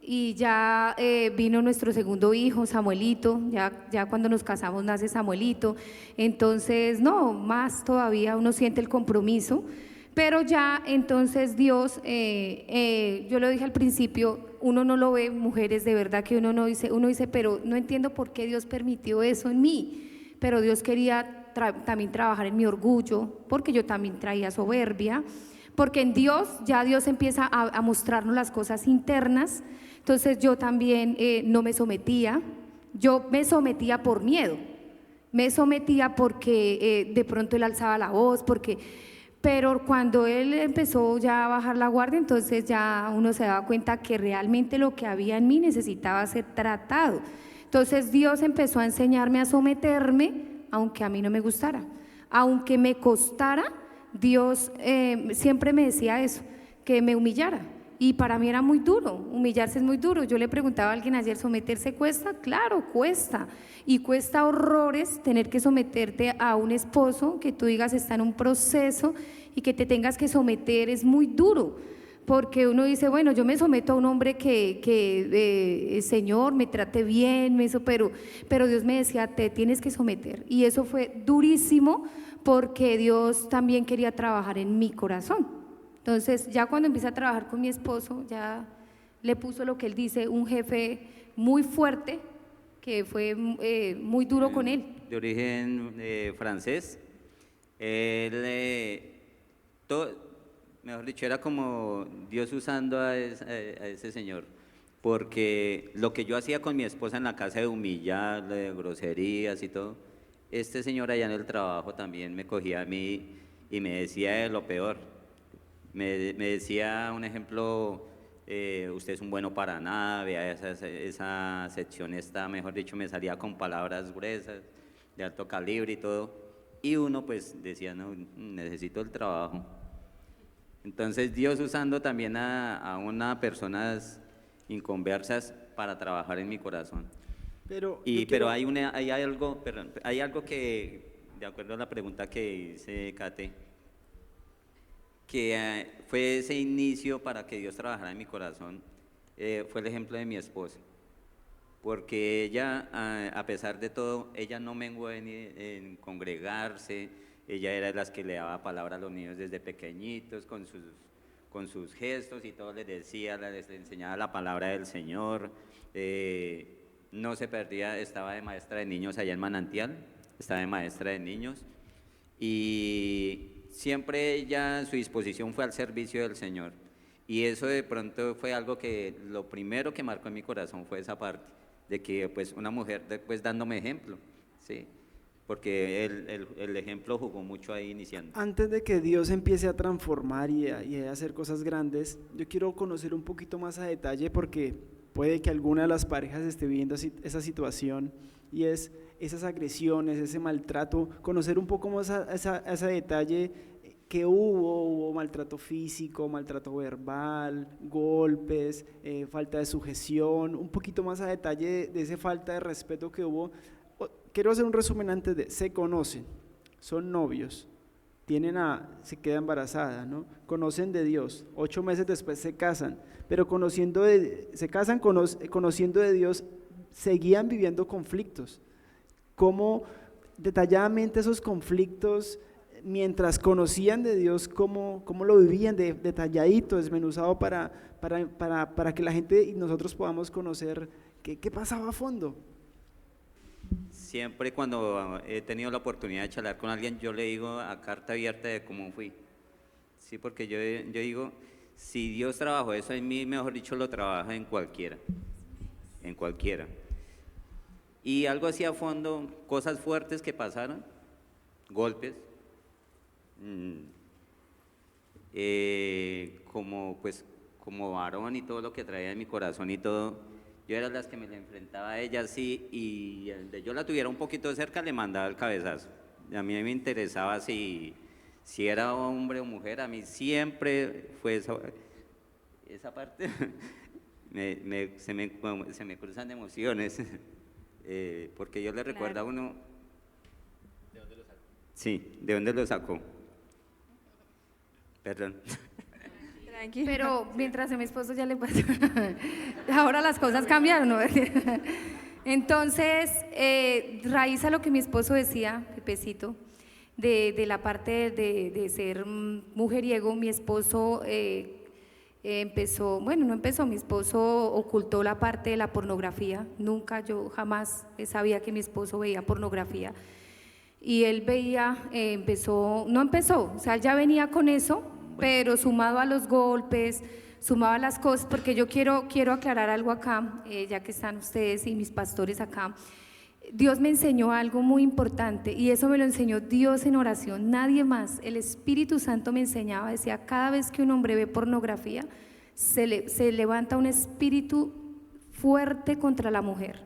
Y ya vino nuestro segundo hijo, Samuelito, ya cuando nos casamos nace Samuelito. Entonces, no, más todavía uno siente el compromiso. Pero ya entonces Dios, yo lo dije al principio, uno no lo ve, mujeres, de verdad que uno dice, pero no entiendo por qué Dios permitió eso en mí, pero Dios quería también trabajar en mi orgullo, porque yo también traía soberbia, porque en Dios, ya Dios empieza a mostrarnos las cosas internas. Entonces yo también no me sometía, yo me sometía por miedo, me sometía porque de pronto él alzaba la voz, pero cuando él empezó ya a bajar la guardia, entonces ya uno se daba cuenta que realmente lo que había en mí necesitaba ser tratado. Entonces Dios empezó a enseñarme a someterme, aunque a mí no me gustara, aunque me costara. Dios siempre me decía eso, que me humillara. Y para mí era muy duro, humillarse es muy duro. Yo le preguntaba a alguien ayer, ¿someterse cuesta? Claro, cuesta. Y cuesta horrores tener que someterte a un esposo que tú digas está en un proceso y que te tengas que someter, es muy duro. Porque uno dice, bueno, yo me someto a un hombre que Señor, me trate bien, pero Dios me decía, te tienes que someter. Y eso fue durísimo porque Dios también quería trabajar en mi corazón. Entonces, ya cuando empecé a trabajar con mi esposo, ya le puso lo que él dice, un jefe muy fuerte, que fue muy duro con él. De origen francés. Él, mejor dicho, era como Dios usando a ese señor, porque lo que yo hacía con mi esposa en la casa de humillarle, de groserías y todo, este señor allá en el trabajo también me cogía a mí y me decía de lo peor. Me decía, un ejemplo, usted es un bueno para nada, vea esa sección está, mejor dicho, me salía con palabras gruesas, de alto calibre y todo, y uno pues decía, no, necesito el trabajo. Entonces Dios usando también a unas personas inconversas para trabajar en mi corazón. Pero hay algo que, de acuerdo a la pregunta que hice Kate, que fue ese inicio para que Dios trabajara en mi corazón, fue el ejemplo de mi esposa, porque ella, a pesar de todo, ella no menguó en congregarse, ella era de las que le daba palabra a los niños desde pequeñitos, con sus gestos y todo les decía, les enseñaba la palabra del Señor, no se perdía, estaba de maestra de niños allá en Manantial, estaba de maestra de niños, y siempre ella, su disposición fue al servicio del Señor. Y eso de pronto fue algo que lo primero que marcó en mi corazón fue esa parte, de que pues una mujer después dándome ejemplo, ¿sí? porque el ejemplo jugó mucho ahí iniciando. Antes de que Dios empiece a transformar y a hacer cosas grandes, yo quiero conocer un poquito más a detalle porque puede que alguna de las parejas esté viviendo esa situación y es esas agresiones, ese maltrato, conocer un poco más a ese detalle que hubo maltrato físico, maltrato verbal, golpes, falta de sujeción, un poquito más a detalle de esa falta de respeto que hubo. Quiero hacer un resumen antes de, se conocen, son novios, se queda embarazada, ¿no? Conocen de Dios, 8 meses después se casan, pero conociendo de Dios, seguían viviendo conflictos. ¿Cómo detalladamente esos conflictos, mientras conocían de Dios, cómo lo vivían detalladito, desmenuzado para que la gente y nosotros podamos conocer qué pasaba a fondo? Siempre cuando he tenido la oportunidad de charlar con alguien, yo le digo a carta abierta de cómo fui. Sí, porque yo digo, si Dios trabajó eso en mí, mejor dicho, lo trabaja en cualquiera. En cualquiera. Y algo así a fondo, cosas fuertes que pasaron, golpes, como varón y todo lo que traía en mi corazón y todo, yo era las que me la enfrentaba a ella así, y donde yo la tuviera un poquito cerca le mandaba el cabezazo. A mí me interesaba si era hombre o mujer, a mí siempre fue esa parte, se me cruzan emociones, porque yo le recuerdo a uno. ¿De dónde lo sacó? Sí, ¿de dónde lo sacó? Perdón. Tranquilo. Pero mientras a mi esposo ya le pasó, ahora las cosas cambiaron, ¿no? Entonces, raíz a lo que mi esposo decía, Pepecito, de la parte de ser mujeriego, mi esposo mi esposo ocultó la parte de la pornografía, yo jamás sabía que mi esposo veía pornografía. Y él o sea, ya venía con eso, pero sumado a los golpes, sumado a las cosas, porque yo quiero aclarar algo acá, ya que están ustedes y mis pastores acá. Dios me enseñó algo muy importante y eso me lo enseñó Dios en oración, nadie más. El Espíritu Santo me enseñaba, decía, cada vez que un hombre ve pornografía, se levanta un espíritu fuerte contra la mujer,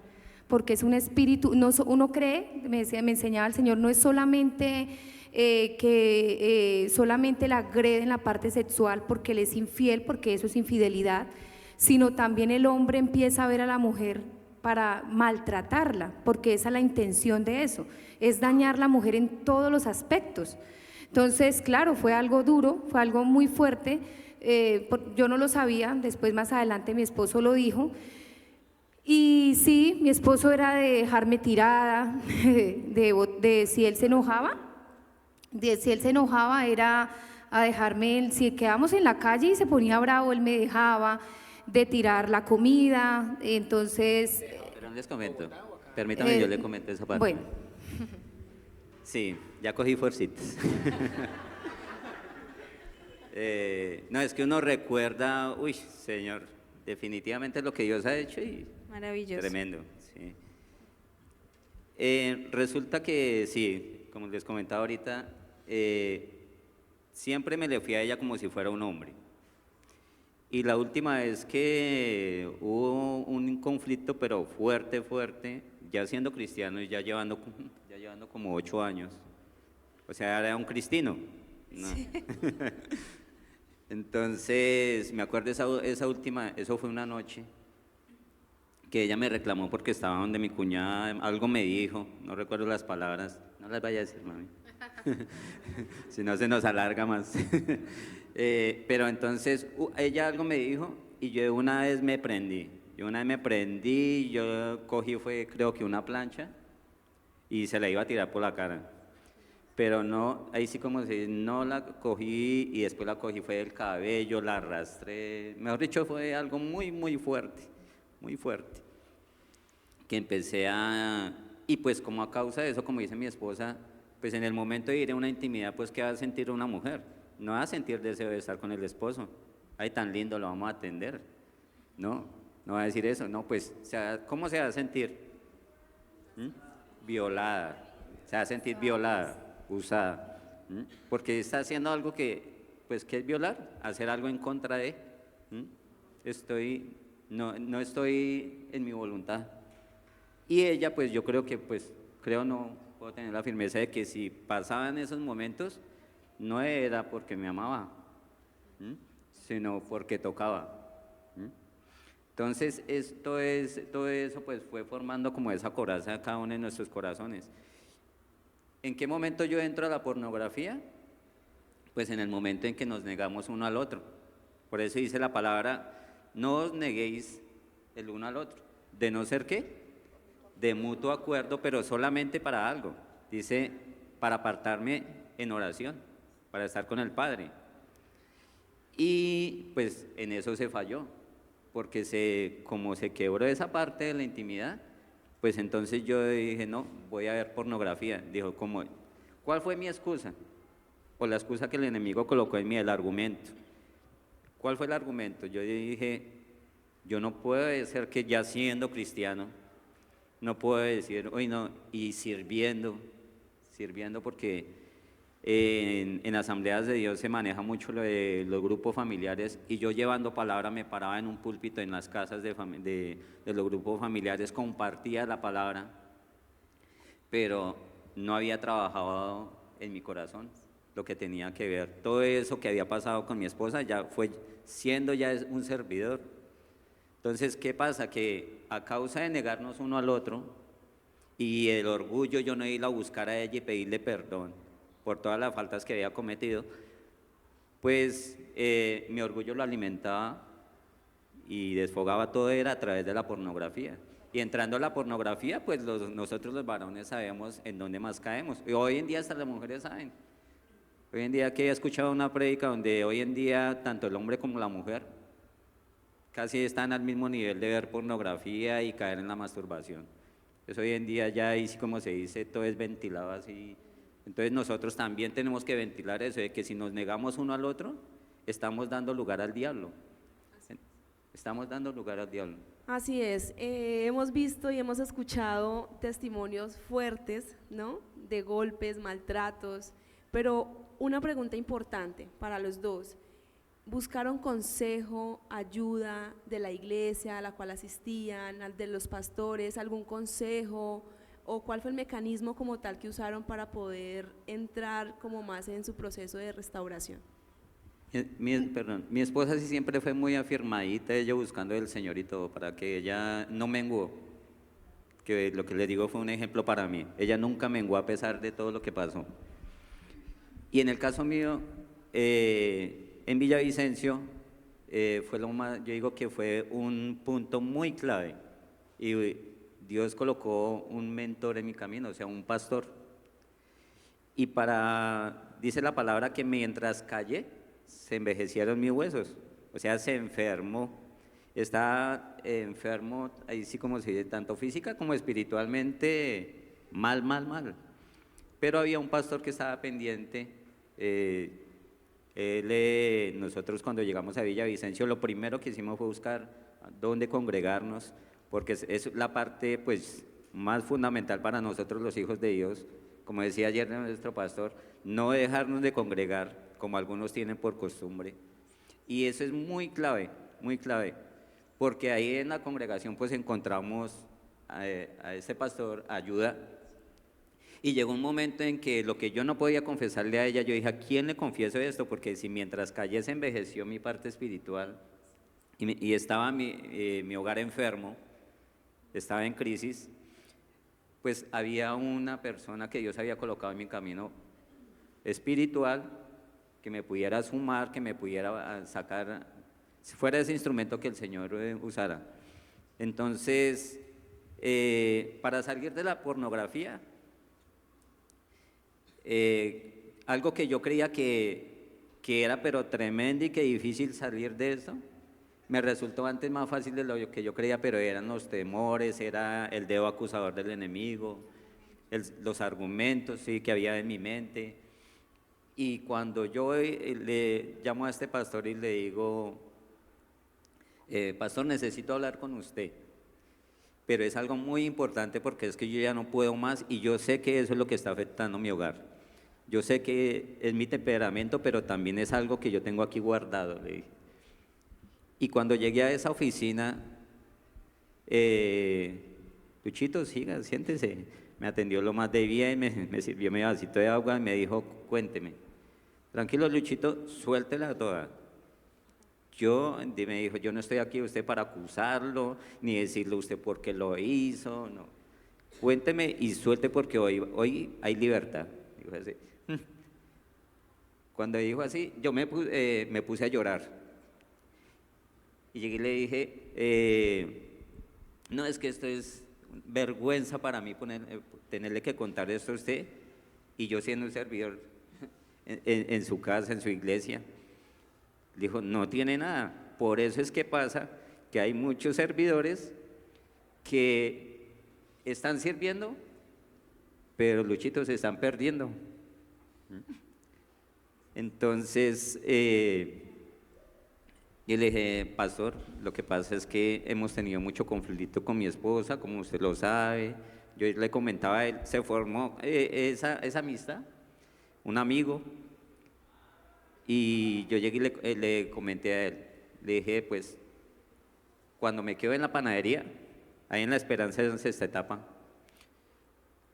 porque es un espíritu, uno cree, me enseñaba el Señor, no es solamente que solamente la agrede en la parte sexual porque él es infiel, porque eso es infidelidad, sino también el hombre empieza a ver a la mujer para maltratarla, porque esa es la intención de eso, es dañar a la mujer en todos los aspectos. Entonces, claro, fue algo duro, fue algo muy fuerte, yo no lo sabía, después más adelante mi esposo lo dijo. Y sí, mi esposo era de dejarme tirada, si él se enojaba, era a dejarme, si quedábamos en la calle y se ponía bravo, él me dejaba de tirar la comida, entonces… Pero les comento, permítame, yo le comento esa parte. Bueno. Sí, ya cogí fuercitas. No, es que uno recuerda, uy, Señor, definitivamente lo que Dios ha hecho y… Maravilloso. Tremendo, sí. Resulta que sí, como les comentaba ahorita, siempre me le fui a ella como si fuera un hombre. Y la última vez que hubo un conflicto, pero fuerte, ya siendo cristiano y ya llevando como 8 años. O sea, era un cristino, ¿no? Sí. Entonces, me acuerdo esa última, eso fue una noche que ella me reclamó porque estaba donde mi cuñada, algo me dijo, no recuerdo las palabras, no las vaya a decir, mami, si no se nos alarga más. Pero entonces ella algo me dijo y yo una vez me prendí, yo cogí creo que una plancha y se la iba a tirar por la cara. Pero no, ahí sí como si no la cogí y después la cogí fue del cabello, la arrastré, mejor dicho fue algo muy, muy fuerte, que y pues como a causa de eso, como dice mi esposa, pues en el momento de ir a una intimidad, pues ¿qué va a sentir una mujer? No va a sentir deseo de estar con el esposo, ay tan lindo, lo vamos a atender, no va a decir eso, no, pues, ¿cómo se va a sentir? Violada. se va a sentir violada, usada, ¿m? Porque está haciendo algo que, pues, ¿qué es violar? Hacer algo en contra de, ¿m? No estoy en mi voluntad. Y ella, pues yo creo que, pues, no puedo tener la firmeza de que si pasaban esos momentos, no era porque me amaba, ¿m? Sino porque tocaba. ¿M? Entonces, todo eso pues fue formando como esa coraza en cada uno de nuestros corazones. ¿En qué momento yo entro a la pornografía? Pues en el momento en que nos negamos uno al otro. Por eso dice la palabra, no os neguéis el uno al otro. ¿De no ser qué? De mutuo acuerdo, pero solamente para algo. Dice, para apartarme en oración, para estar con el Padre. Y pues en eso se falló, porque como se quebró esa parte de la intimidad, pues entonces yo dije, no, voy a ver pornografía. Dijo, ¿cuál fue mi excusa? O la excusa que el enemigo colocó en mí, el argumento. ¿Cuál fue el argumento? Yo dije, yo no puedo ser que ya siendo cristiano, no puedo decir, hoy no, y sirviendo porque en asambleas de Dios se maneja mucho lo de los grupos familiares, y yo llevando palabra me paraba en un púlpito en las casas de los grupos familiares, compartía la palabra, pero no había trabajado en mi corazón lo que tenía que ver. Todo eso que había pasado con mi esposa ya fue siendo ya un servidor. Entonces, ¿qué pasa? Que a causa de negarnos uno al otro y el orgullo, yo no iba a buscar a ella y pedirle perdón por todas las faltas que había cometido, pues mi orgullo lo alimentaba y desfogaba todo era a través de la pornografía. Y entrando a la pornografía, pues nosotros los varones sabemos en dónde más caemos. Y hoy en día hasta las mujeres saben. Hoy en día, que he escuchado una prédica donde hoy en día tanto el hombre como la mujer casi están al mismo nivel de ver pornografía y caer en la masturbación. Pues hoy en día ya ahí, como se dice, todo es ventilado así. Entonces nosotros también tenemos que ventilar eso, de que si nos negamos uno al otro, estamos dando lugar al diablo. Estamos dando lugar al diablo. Así es, hemos visto y hemos escuchado testimonios fuertes, ¿no? De golpes, maltratos, pero una pregunta importante para los dos. ¿Buscaron consejo, ayuda de la iglesia a la cual asistían, de los pastores, algún consejo? ¿O cuál fue el mecanismo como tal que usaron para poder entrar como más en su proceso de restauración? Mi esposa sí siempre fue muy afirmadita, ella buscando el Señor y todo, para que ella no menguó, que lo que le digo fue un ejemplo para mí. Ella nunca menguó a pesar de todo lo que pasó. Y en el caso mío, en Villavicencio, yo digo que fue un punto muy clave, y Dios colocó un mentor en mi camino, o sea, un pastor. Y dice la palabra que mientras callé, se envejecieron mis huesos, o sea, se enfermó. Está enfermo, ahí sí como se dice, tanto física como espiritualmente, mal. Pero había un pastor que estaba pendiente. Nosotros cuando llegamos a Villavicencio, lo primero que hicimos fue buscar dónde congregarnos, porque es la parte pues más fundamental para nosotros los hijos de Dios, como decía ayer nuestro pastor, no dejarnos de congregar como algunos tienen por costumbre. Y eso es muy clave, porque ahí en la congregación pues encontramos a ese pastor ayuda. Y llegó un momento en que lo que yo no podía confesarle a ella, yo dije, ¿a quién le confieso esto? Porque si mientras callé se envejeció mi parte espiritual y estaba mi hogar enfermo, estaba en crisis, pues había una persona que Dios había colocado en mi camino espiritual, que me pudiera sumar, que me pudiera sacar, si fuera ese instrumento que el Señor usara. Entonces, para salir de la pornografía, algo que yo creía que era pero tremendo y que difícil salir de eso, me resultó antes más fácil de lo que yo creía, pero eran los temores, era el dedo acusador del enemigo, los argumentos sí, que había en mi mente. Y cuando yo le llamo a este pastor y le digo, pastor, necesito hablar con usted. pero es algo muy importante porque es que yo ya no puedo más y yo sé que eso es lo que está afectando mi hogar. Yo sé que es mi temperamento, pero también es algo que yo tengo aquí guardado, le dije. Y cuando llegué a esa oficina, Luchito, siga, siéntese. Me atendió lo más de bien, me sirvió mi vasito de agua y me dijo, cuénteme. Tranquilo, Luchito, suéltela toda. Me dijo, yo no estoy aquí usted para acusarlo, ni decirle a usted por qué lo hizo, no. Cuénteme y suelte porque hoy hay libertad. Dijo así. Cuando dijo así, yo me puse a llorar. Y llegué y le dije, no, es que esto es vergüenza para mí tenerle que contar esto a usted, y yo siendo un servidor en su casa, en su iglesia. Dijo, no tiene nada. Por eso es que pasa que hay muchos servidores que están sirviendo, pero Luchito se están perdiendo. Entonces, yo le dije, pastor, lo que pasa es que hemos tenido mucho conflicto con mi esposa, como usted lo sabe. Yo le comentaba a él, se formó esa amistad, un amigo, y yo llegué y le comenté a él, le dije, pues, cuando me quedo en la panadería, ahí en La Esperanza es esta etapa,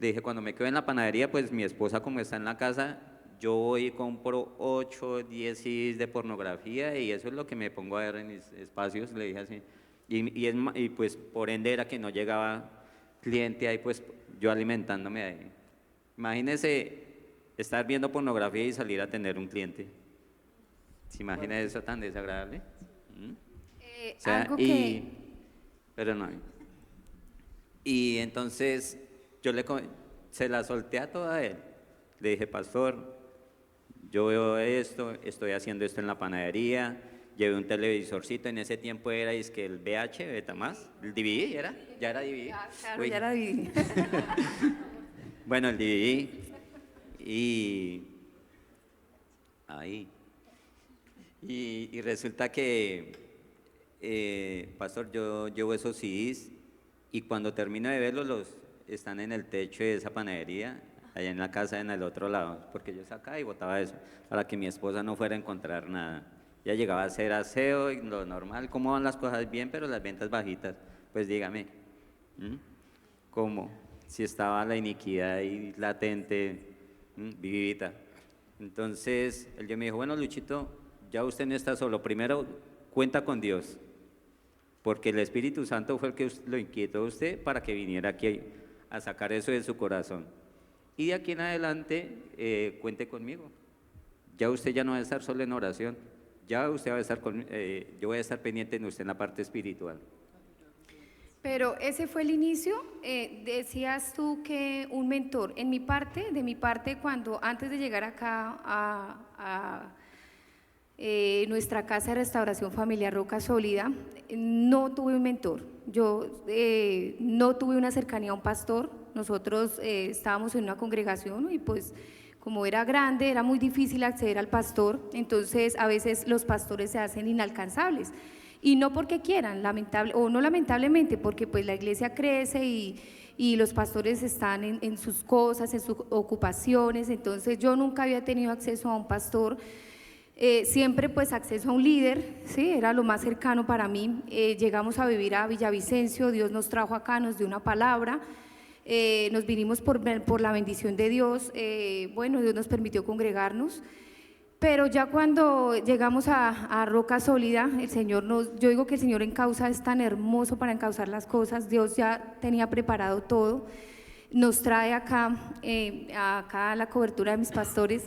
le dije, cuando me quedo en la panadería, pues mi esposa como está en la casa, yo voy y compro 8, 10 CDs de pornografía y eso es lo que me pongo a ver en mis espacios, le dije así. Y pues por ende era que no llegaba cliente ahí, pues yo alimentándome ahí. Imagínese estar viendo pornografía y salir a tener un cliente. ¿Se imagina eso tan desagradable? O sea, algo que... Pero no. Y entonces se la solté a toda él. Le dije, pastor, yo veo esto, estoy haciendo esto en la panadería, llevé un televisorcito, en ese tiempo era que el VH, Betamax, el DVD, ¿era? ¿Ya era DVD? Claro, Uy. ya era DVD. Bueno, el DVD, y ahí. Y resulta que, pastor, yo llevo esos CDs y cuando termino de verlos, están en el techo de esa panadería, allá en la casa en el otro lado, porque yo sacaba y botaba eso, para que mi esposa no fuera a encontrar nada. Ya llegaba a hacer aseo y lo normal, cómo van las cosas bien, pero las ventas bajitas. Pues dígame, ¿cómo? Si estaba la iniquidad ahí latente, vivita. Entonces, él me dijo, bueno, Luchito, ya usted no está solo, primero cuenta con Dios, porque el Espíritu Santo fue el que lo inquietó a usted para que viniera aquí a sacar eso de su corazón. Y de aquí en adelante, cuente conmigo. Ya usted ya no va a estar solo en oración, ya usted va a estar yo voy a estar pendiente de usted en la parte espiritual. Pero ese fue el inicio. Decías tú que un mentor. De mi parte, cuando antes de llegar acá a nuestra casa de restauración familiar Roca Sólida, no tuve un mentor. Yo no tuve una cercanía a un pastor. Nosotros estábamos en una congregación y pues como era grande, era muy difícil acceder al pastor, entonces a veces los pastores se hacen inalcanzables. Y no porque quieran, lamentablemente, porque pues la iglesia crece y los pastores están en sus cosas, en sus ocupaciones, entonces yo nunca había tenido acceso a un pastor. Siempre pues acceso a un líder, ¿sí? Era lo más cercano para mí. Llegamos a vivir a Villavicencio, Dios nos trajo acá, nos dio una palabra, nos vinimos por la bendición de Dios, bueno, Dios nos permitió congregarnos, pero ya cuando llegamos a Roca Sólida, yo digo que el Señor encausa, es tan hermoso para encauzar las cosas, Dios ya tenía preparado todo, nos trae acá a la cobertura de mis pastores.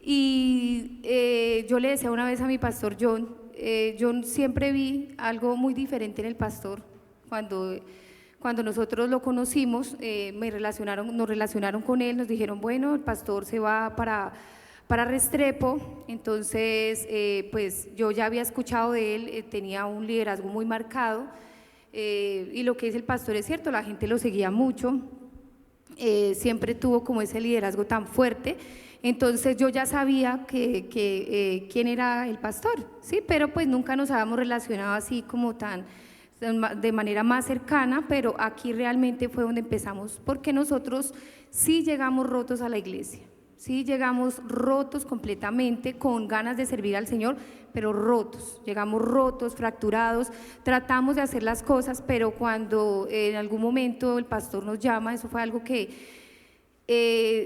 Y yo le decía una vez a mi pastor John, yo siempre vi algo muy diferente en el pastor. Cuando nosotros lo conocimos, nos relacionaron con él, nos dijeron, bueno, el pastor se va para Restrepo, entonces pues yo ya había escuchado de él, tenía un liderazgo muy marcado, y lo que dice el pastor es cierto, la gente lo seguía mucho, siempre tuvo como ese liderazgo tan fuerte. Entonces yo ya sabía quién era el pastor, ¿sí? Pero pues nunca nos habíamos relacionado así como tan de manera más cercana, pero aquí realmente fue donde empezamos, porque nosotros sí llegamos rotos a la iglesia, sí llegamos rotos completamente, con ganas de servir al Señor, pero rotos, llegamos rotos, fracturados, tratamos de hacer las cosas, pero cuando en algún momento el pastor nos llama, eso fue algo que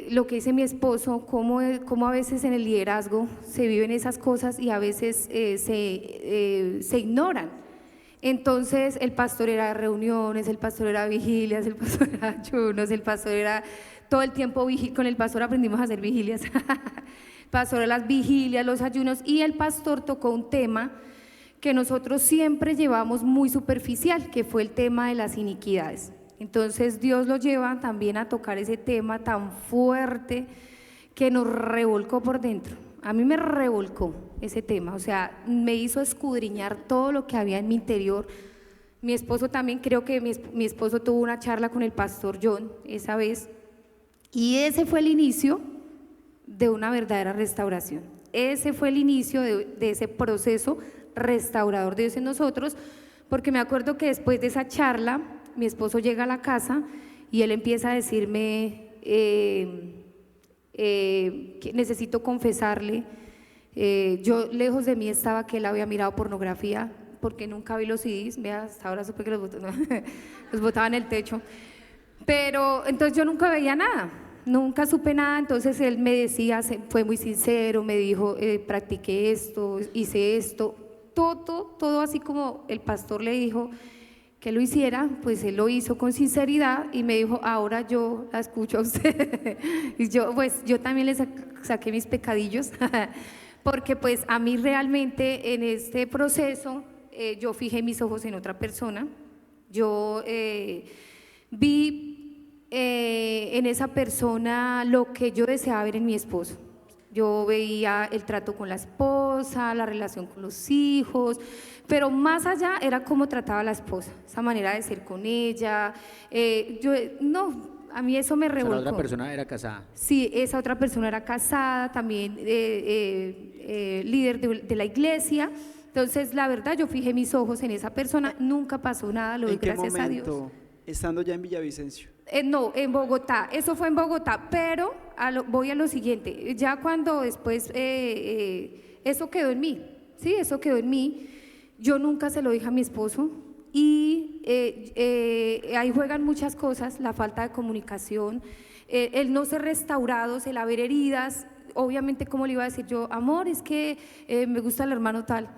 lo que dice mi esposo, cómo a veces en el liderazgo se viven esas cosas y a veces se ignoran. Entonces el pastor era reuniones, el pastor era vigilias, el pastor era ayunos, el pastor era todo el tiempo con el pastor aprendimos a hacer vigilias, pastor a las vigilias, los ayunos, y el pastor tocó un tema que nosotros siempre llevamos muy superficial, que fue el tema de las iniquidades. Entonces Dios lo lleva también a tocar ese tema tan fuerte que nos revolcó por dentro. A mí me revolcó ese tema, o sea, me hizo escudriñar todo lo que había en mi interior. Mi esposo también, creo que mi esposo tuvo una charla con el pastor John esa vez, y ese fue el inicio de una verdadera restauración. Ese fue el inicio de ese proceso restaurador de Dios en nosotros, porque me acuerdo que después de esa charla, mi esposo llega a la casa y él empieza a decirme que necesito confesarle. Yo lejos de mí estaba que él había mirado pornografía, porque nunca vi los CDs, vea, hasta ahora supe que los botaba en el techo, pero entonces yo nunca veía nada, nunca supe nada. Entonces él me decía, fue muy sincero, me dijo, practiqué esto, hice esto, todo así como el pastor le dijo que lo hiciera, pues él lo hizo con sinceridad y me dijo, ahora yo la escucho a usted. Y yo también le saqué mis pecadillos, porque pues a mí realmente en este proceso yo fijé mis ojos en otra persona, yo vi en esa persona lo que yo deseaba ver en mi esposo. Yo veía el trato con la esposa, la relación con los hijos, pero más allá era cómo trataba a la esposa, esa manera de ser con ella. A mí eso me revolcó. O sea, la otra persona era casada. Sí, esa otra persona era casada, también líder de la iglesia. Entonces, la verdad, yo fijé mis ojos en esa persona, nunca pasó nada, lo doy gracias a Dios. ¿En qué momento? Estando ya en Villavicencio. No, en Bogotá, eso fue en Bogotá, pero voy a lo siguiente, ya cuando después eso quedó en mí, sí, eso quedó en mí, yo nunca se lo dije a mi esposo y ahí juegan muchas cosas, la falta de comunicación, el no ser restaurados, el haber heridas. Obviamente, ¿cómo le iba a decir yo, amor, es que me gusta el hermano tal?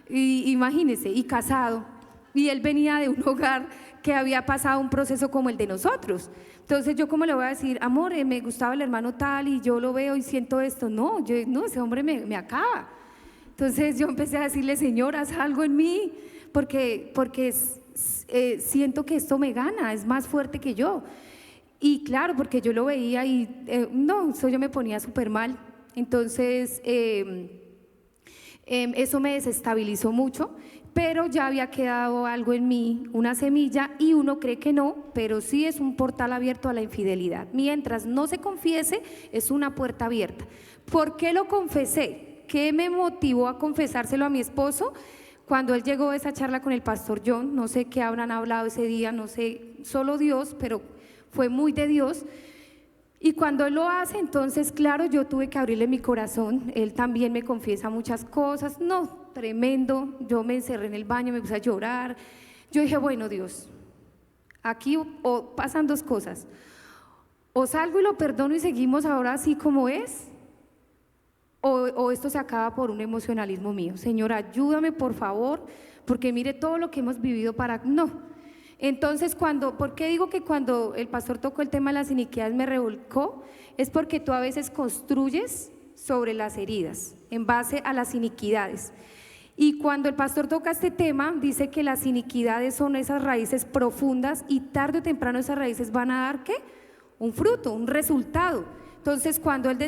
Y imagínese, y casado, y él venía de un hogar que había pasado un proceso como el de nosotros. Entonces yo cómo le voy a decir, amor, me gustaba el hermano tal y yo lo veo y siento esto. No, ese hombre me acaba. Entonces yo empecé a decirle, Señor, haz algo en mí, porque siento que esto me gana, es más fuerte que yo. Y claro, porque yo lo veía y eso yo me ponía súper mal. Entonces eso me desestabilizó mucho, pero ya había quedado algo en mí, una semilla, y uno cree que no, pero sí es un portal abierto a la infidelidad. Mientras no se confiese, es una puerta abierta. ¿Por qué lo confesé? ¿Qué me motivó a confesárselo a mi esposo? Cuando él llegó a esa charla con el pastor John, no sé qué habrán hablado ese día, no sé, solo Dios, pero fue muy de Dios. Y cuando él lo hace, entonces, claro, yo tuve que abrirle mi corazón. Él también me confiesa muchas cosas. No, tremendo. Yo me encerré en el baño, me puse a llorar. Yo dije, bueno, Dios, aquí pasan dos cosas. O salgo y lo perdono y seguimos ahora así como es, o esto se acaba por un emocionalismo mío. Señor, ayúdame, por favor, porque mire todo lo que hemos vivido para… No. Entonces, ¿por qué digo que cuando el pastor tocó el tema de las iniquidades me revolcó? Es porque tú a veces construyes sobre las heridas, en base a las iniquidades. Y cuando el pastor toca este tema, dice que las iniquidades son esas raíces profundas y tarde o temprano esas raíces van a dar, ¿qué? Un fruto, un resultado. Entonces, cuando él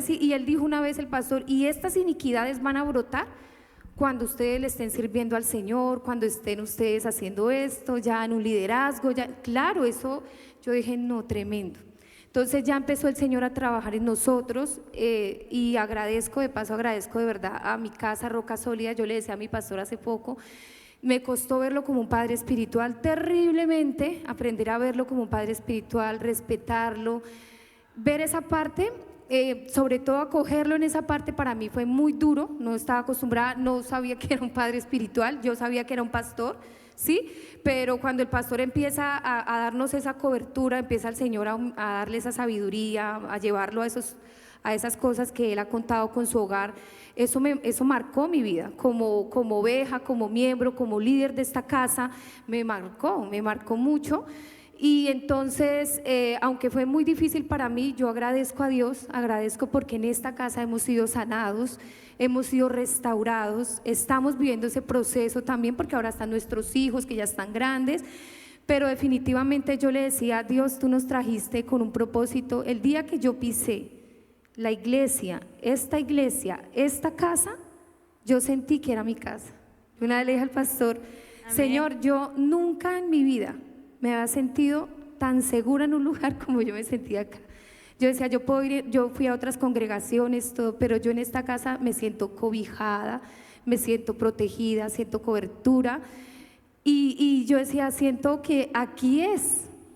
dijo una vez el pastor, y estas iniquidades van a brotar cuando ustedes le estén sirviendo al Señor, cuando estén ustedes haciendo esto, ya en un liderazgo, ya, claro, eso yo dije, no, tremendo. Entonces ya empezó el Señor a trabajar en nosotros y agradezco de verdad a mi casa Roca Sólida. Yo le decía a mi pastor hace poco, Me costó verlo como un padre espiritual terriblemente, aprender a verlo como un padre espiritual, respetarlo, ver esa parte, sobre todo acogerlo en esa parte para mí fue muy duro, no estaba acostumbrada, no sabía que era un padre espiritual, yo sabía que era un pastor, ¿sí? Pero cuando el pastor empieza a darnos esa cobertura, empieza el Señor a darle esa sabiduría, a llevarlo a esas cosas que Él ha contado con su hogar, eso marcó mi vida, como oveja, como miembro, como líder de esta casa, me marcó mucho. Y entonces, aunque fue muy difícil para mí, yo agradezco a Dios, agradezco porque en esta casa hemos sido sanados, hemos sido restaurados, estamos viviendo ese proceso también porque ahora están nuestros hijos que ya están grandes, pero definitivamente yo le decía, Dios, tú nos trajiste con un propósito. El día que yo pisé la iglesia, esta casa, yo sentí que era mi casa. Una vez le dije al pastor, Amén. Señor, yo nunca en mi vida me había sentido tan segura en un lugar como yo me sentía acá. Yo decía, yo puedo ir, yo fui a otras congregaciones, todo, pero yo en esta casa me siento cobijada, me siento protegida, siento cobertura. Y yo decía, siento que aquí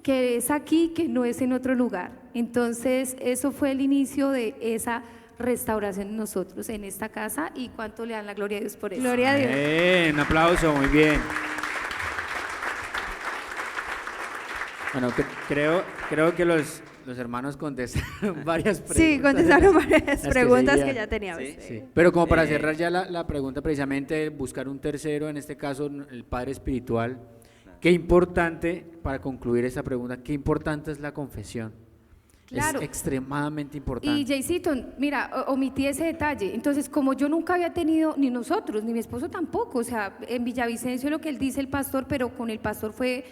que es aquí, que no es en otro lugar. Entonces, eso fue el inicio de esa restauración en nosotros, en esta casa, y cuánto le dan la gloria a Dios por eso. Gloria a Dios. Un aplauso, muy bien. Bueno, creo que los hermanos contestaron varias preguntas. Sí, contestaron varias Las preguntas que seguían. ya teníamos. Sí. Sí, pero como para cerrar ya la pregunta, precisamente buscar un tercero, en este caso el padre espiritual, qué importante, para concluir esta pregunta, qué importante es la confesión. Claro. Es extremadamente importante. Y Jaycito, mira, omití ese detalle. Entonces, como yo nunca había tenido, ni nosotros, ni mi esposo tampoco, o sea, en Villavicencio lo que él dice el pastor, pero con el pastor fue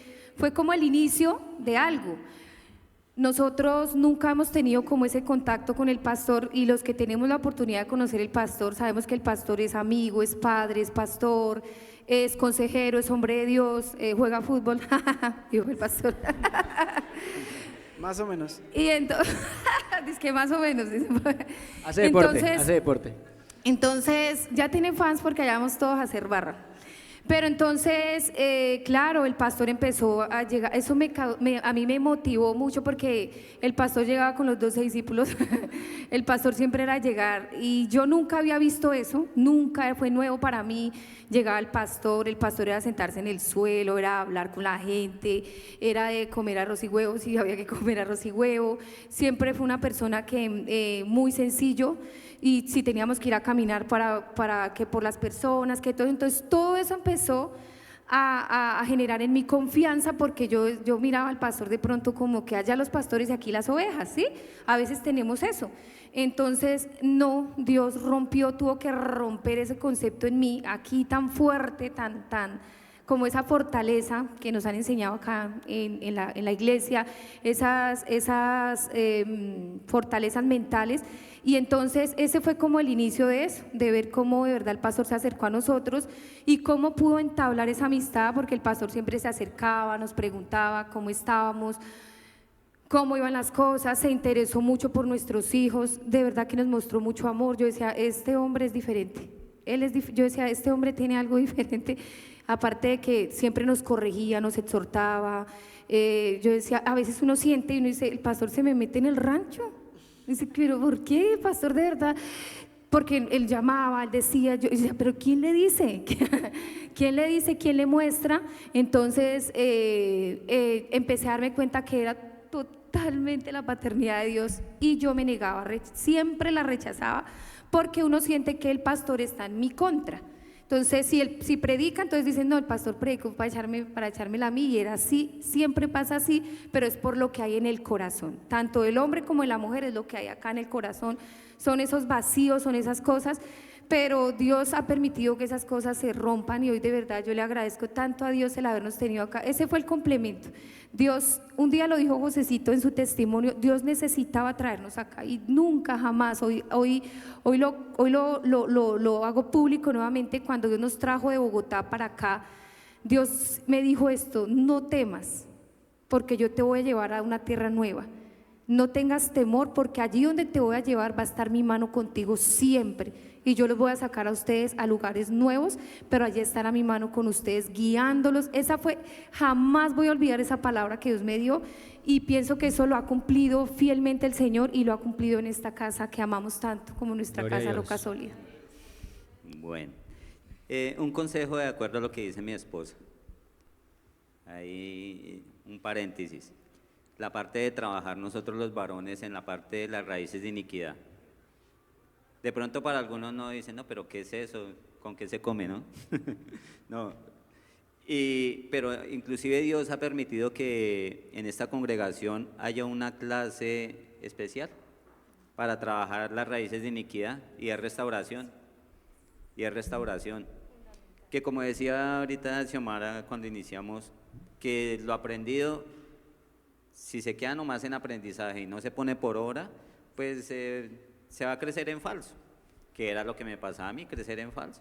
como el inicio de algo. Nosotros nunca hemos tenido como ese contacto con el pastor, y los que tenemos la oportunidad de conocer el pastor, sabemos que el pastor es amigo, es padre, es pastor, es consejero, es hombre de Dios, juega fútbol, dijo el pastor. Más o menos. Y entonces, dice que más o menos. Hace deporte. Entonces, ya tiene fans porque allá vamos todos a hacer barra. Pero entonces, claro, el pastor empezó a llegar, eso a mí me motivó mucho porque el pastor llegaba con los 12 discípulos, el pastor siempre era llegar, y yo nunca había visto eso, nunca, fue nuevo para mí. Llegaba el pastor era sentarse en el suelo, era hablar con la gente, era de comer arroz y huevo, si había que comer arroz y huevo, siempre fue una persona que muy sencillo. Y si teníamos que ir a caminar para que por las personas, que todo, entonces todo eso empezó a generar en mí confianza, porque yo miraba al pastor de pronto como que allá los pastores y aquí las ovejas, ¿sí? A veces tenemos eso. Entonces, no, Dios tuvo que romper ese concepto en mí, aquí tan fuerte, tan como esa fortaleza que nos han enseñado acá en la iglesia, esas fortalezas mentales. Y entonces ese fue como el inicio de eso, de ver cómo de verdad el pastor se acercó a nosotros y cómo pudo entablar esa amistad, porque el pastor siempre se acercaba, nos preguntaba cómo estábamos, cómo iban las cosas, se interesó mucho por nuestros hijos, de verdad que nos mostró mucho amor. Yo decía, este hombre es diferente, yo decía, este hombre tiene algo diferente, aparte de que siempre nos corregía, nos exhortaba. Yo decía, a veces uno siente y uno dice, el pastor se me mete en el rancho. Dice, pero ¿por qué, pastor, de verdad? Porque él llamaba, él decía, yo decía, pero ¿quién le dice? ¿Quién le dice? ¿Quién le muestra? Entonces empecé a darme cuenta que era totalmente la paternidad de Dios, y yo me negaba, siempre la rechazaba, porque uno siente que el pastor está en mi contra. Entonces, si predica, entonces dicen, no, el pastor predicó para echármela a mí, y era así, siempre pasa así, pero es por lo que hay en el corazón, tanto el hombre como de la mujer, es lo que hay acá en el corazón, son esos vacíos, son esas cosas, pero Dios ha permitido que esas cosas se rompan, y hoy de verdad yo le agradezco tanto a Dios el habernos tenido acá. Ese fue el complemento. Dios, un día lo dijo Josecito en su testimonio, Dios necesitaba traernos acá, y nunca jamás, hoy lo hago público nuevamente, cuando Dios nos trajo de Bogotá para acá, Dios me dijo esto: no temas, porque yo te voy a llevar a una tierra nueva. No tengas temor, porque allí donde te voy a llevar va a estar mi mano contigo siempre. Y yo los voy a sacar a ustedes a lugares nuevos, pero allí estará mi mano con ustedes, guiándolos. Jamás voy a olvidar esa palabra que Dios me dio, y pienso que eso lo ha cumplido fielmente el Señor, y lo ha cumplido en esta casa que amamos tanto como nuestra Gloria a casa Dios. Roca Sólida. Bueno, un consejo de acuerdo a lo que dice mi esposa. Ahí un paréntesis. La parte de trabajar nosotros los varones en la parte de las raíces de iniquidad. De pronto para algunos no dicen, no, pero ¿qué es eso? ¿Con qué se come, no? No. Pero inclusive Dios ha permitido que en esta congregación haya una clase especial para trabajar las raíces de iniquidad, y es restauración. Que como decía ahorita Xiomara cuando iniciamos, que lo aprendido, si se queda nomás en aprendizaje y no se pone por obra, pues se va a crecer en falso, que era lo que me pasaba a mí, crecer en falso.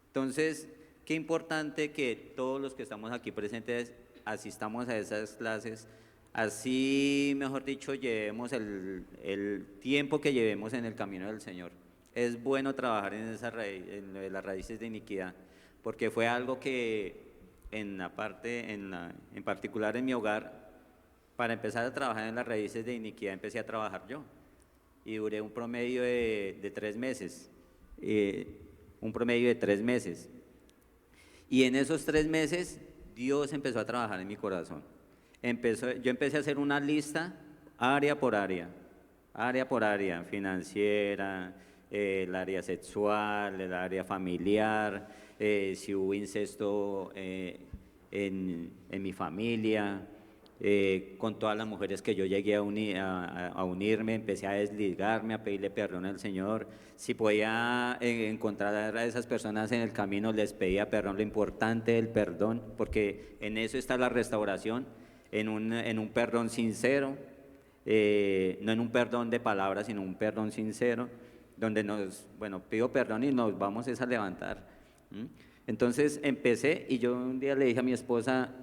Entonces, qué importante que todos los que estamos aquí presentes asistamos a esas clases, así, mejor dicho, llevemos el tiempo que llevemos en el camino del Señor. Es bueno trabajar en las raíces de iniquidad, porque fue algo que en particular en mi hogar, para empezar a trabajar en las raíces de iniquidad empecé a trabajar yo, y duré un promedio de 3 meses, y en esos 3 meses Dios empezó a trabajar en mi corazón. Yo empecé a hacer una lista área por área, financiera, el área sexual, el área familiar, si hubo incesto en mi familia, con todas las mujeres que yo llegué a unirme, empecé a desligarme, a pedirle perdón al Señor. Si podía encontrar a esas personas en el camino, les pedía perdón. Lo importante del perdón, porque en eso está la restauración, en un perdón sincero, no en un perdón de palabras, sino un perdón sincero, donde pido perdón y nos vamos a levantar. Entonces empecé, y yo un día le dije a mi esposa,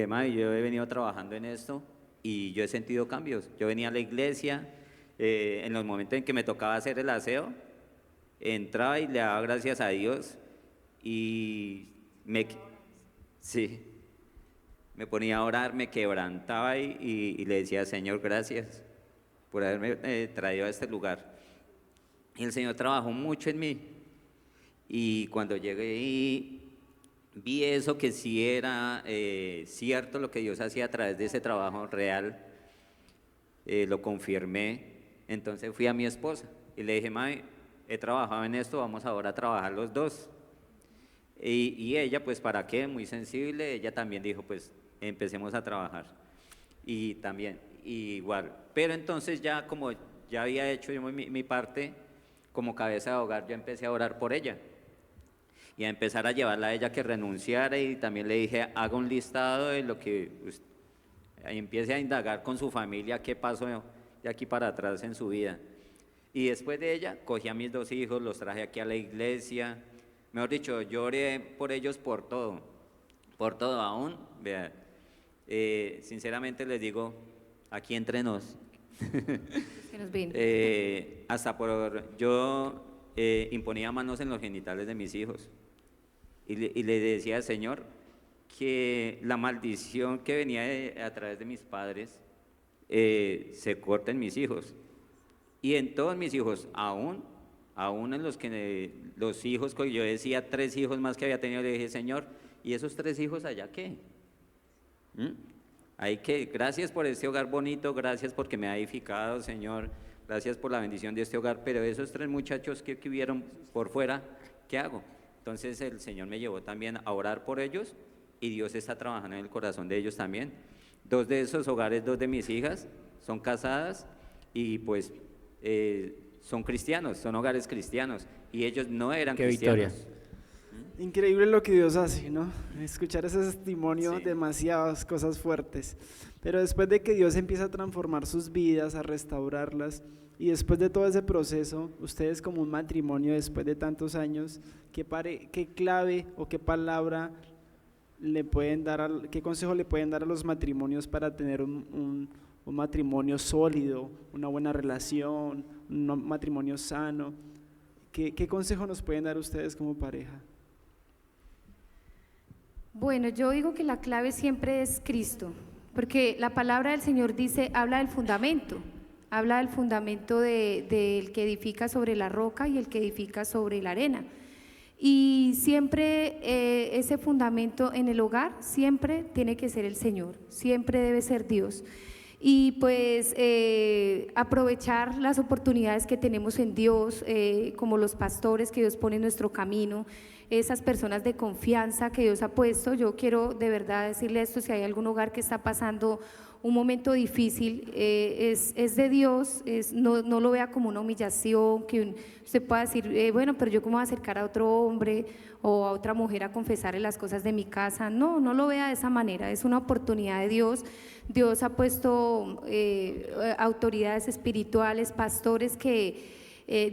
Mami, yo he venido trabajando en esto y yo he sentido cambios. Yo venía a la iglesia, en los momentos en que me tocaba hacer el aseo, entraba y le daba gracias a Dios, y me ponía a orar, me quebrantaba y le decía, Señor, gracias por haberme traído a este lugar. Y el Señor trabajó mucho en mí, y cuando llegué y vi eso, que sí era cierto lo que Dios hacía a través de ese trabajo real, lo confirmé. Entonces fui a mi esposa y le dije, Mami, he trabajado en esto, vamos ahora a trabajar los dos. Y ella, pues, ¿para qué? Muy sensible, ella también dijo, pues, empecemos a trabajar. Y también, igual. Pero entonces ya, como ya había hecho yo mi parte, como cabeza de hogar, yo empecé a orar por ella y a empezar a llevarla a ella que renunciara, y también le dije, haga un listado de lo que empiece a indagar con su familia, qué pasó de aquí para atrás en su vida. Y después de ella, cogí a mis 2 hijos, los traje aquí a la iglesia, mejor dicho, yo oré por ellos por todo aún, vea, sinceramente les digo, aquí entre nos, Que nos ven. yo imponía manos en los genitales de mis hijos, y le decía al Señor que la maldición que venía a través de mis padres se corta en mis hijos, y en todos mis hijos, aún en los hijos que yo decía, 3 hijos más que había tenido, le dije, Señor, ¿y esos 3 hijos allá qué? Gracias por este hogar bonito, gracias porque me ha edificado, Señor, gracias por la bendición de este hogar, pero esos 3 muchachos que hubieron por fuera, ¿qué hago? Entonces el Señor me llevó también a orar por ellos, y Dios está trabajando en el corazón de ellos también. 2 de esos hogares, 2 de mis hijas son casadas, y pues son cristianos, son hogares cristianos, y ellos no eran Qué cristianos. victoria. Increíble lo que Dios hace, ¿no? Escuchar ese testimonio, Sí. demasiadas cosas fuertes. Pero después de que Dios empieza a transformar sus vidas, a restaurarlas, y después de todo ese proceso, ustedes como un matrimonio después de tantos años, ¿qué clave o qué palabra le pueden dar, qué consejo le pueden dar a los matrimonios para tener un un matrimonio sólido, una buena relación, un matrimonio sano? ¿Qué consejo nos pueden dar ustedes como pareja? Bueno, yo digo que la clave siempre es Cristo, porque la palabra del Señor dice, habla del fundamento del que edifica sobre la roca y el que edifica sobre la arena. Y siempre ese fundamento en el hogar siempre tiene que ser el Señor, siempre debe ser Dios. Y pues aprovechar las oportunidades que tenemos en Dios, como los pastores que Dios pone en nuestro camino, esas personas de confianza que Dios ha puesto. Yo quiero de verdad decirle esto: si hay algún hogar que está pasando un momento difícil, es de Dios, no lo vea como una humillación, que usted pueda decir, bueno, pero yo cómo voy a acercar a otro hombre o a otra mujer a confesarle las cosas de mi casa. No lo vea de esa manera, es una oportunidad de Dios. Dios ha puesto autoridades espirituales, pastores que